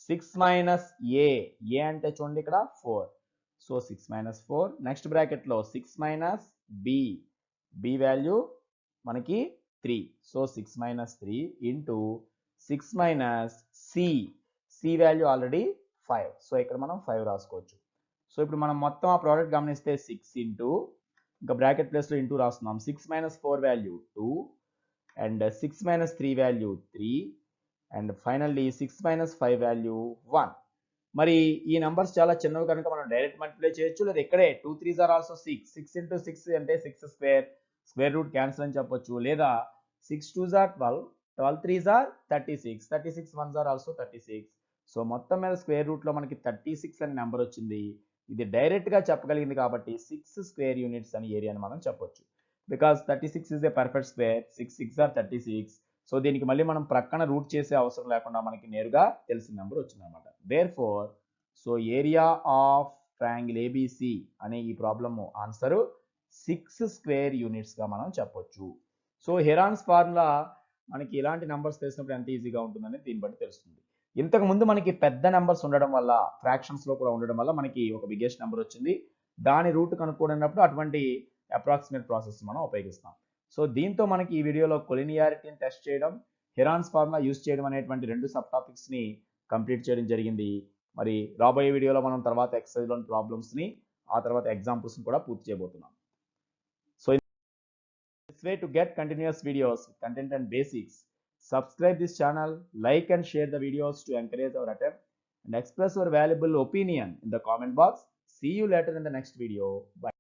6 మైనస్ ఏ, ఏ అంటే చూడండి ఇక్కడ 4. సో 6 మైనస్ 4, నెక్స్ట్ బ్రాకెట్లో 6 మైనస్ బి, బి వాల్యూ మనకి 3. So 6 minus 3 into 6 minus C value already 5. So ఇక్కడ మనం 5 రాసుకోవచ్చు. సో ఇప్పుడు మనం మొత్తం ఆ ప్రోడక్ట్ గమనిస్తే 6 ఇంటూ ఇంకా బ్రాకెట్ ప్లేస్లో ఇంటూ రాస్తున్నాం. 6 minus 4 value 2 and 6 minus 3 value 3 and finally 6 minus 5 value 1. మరి ఈ నంబర్స్ చాలా చిన్నవి కనుక మనం డైరెక్ట్ మల్టిప్లై చేయొచ్చు, లేదా ఇక్కడే 2 3s ఆర్ ఆల్సో 6. 6 ఇంటూ 6 అంటే 6 స్క్వేర్, స్క్వేర్ రూట్ క్యాన్సిల్ అని చెప్పొచ్చు, లేదా 6 2s are 12, 12 3s are 36, 36 1s are also 36. So మొత్తం మీద స్క్వేర్ రూట్లో మనకి 36 అనే నెంబర్ వచ్చింది. ఇది డైరెక్ట్గా చెప్పగలిగింది కాబట్టి 6 స్క్వేర్ యూనిట్స్ అని ఏరియాని మనం చెప్పొచ్చు. Because 36 is a perfect square, 6 6 are 36. So దీనికి మళ్ళీ మనం ప్రక్కన రూట్ చేసే అవసరం లేకుండా మనకి నేరుగా తెలిసిన నెంబర్ వచ్చిందనమాట. Therefore so area of triangle ABC అనే ఈ ప్రాబ్లమ్ ఆన్సర్ 6 స్క్వేర్ యూనిట్స్గా మనం చెప్పొచ్చు. సో హెరాన్స్ ఫార్ములా మనకి ఇలాంటి నెంబర్స్ తెలిసినప్పుడు ఎంత ఈజీగా ఉంటుందని దీన్ని బట్టి తెలుస్తుంది. ఇంతకు ముందు మనకి పెద్ద నెంబర్స్ ఉండడం వల్ల, ఫ్రాక్షన్స్లో కూడా ఉండడం వల్ల మనకి ఒక బిగ్గెస్ట్ నెంబర్ వచ్చింది. దాని రూట్ కనుక్కోవడప్పుడు అటువంటి అప్రాక్సిమేట్ ప్రాసెస్ మనం ఉపయోగిస్తాం. సో దీంతో మనకి ఈ వీడియోలో కొలినియారిటీని టెస్ట్ చేయడం, హెరాన్స్ ఫార్ములా యూస్ చేయడం అనేటువంటి 2 సబ్ టాపిక్స్ని కంప్లీట్ చేయడం జరిగింది. మరి రాబోయే వీడియోలో మనం తర్వాత ఎక్సర్సైజ్లోని ప్రాబ్లమ్స్ని, ఆ తర్వాత ఎగ్జాంపుల్స్ని కూడా పూర్తి చేయబోతున్నాం. So this way to get continuous videos with content and basics, subscribe this channel, like and share the videos to encourage our attempt, and express your valuable opinion in the comment box. See you later in the next video. Bye.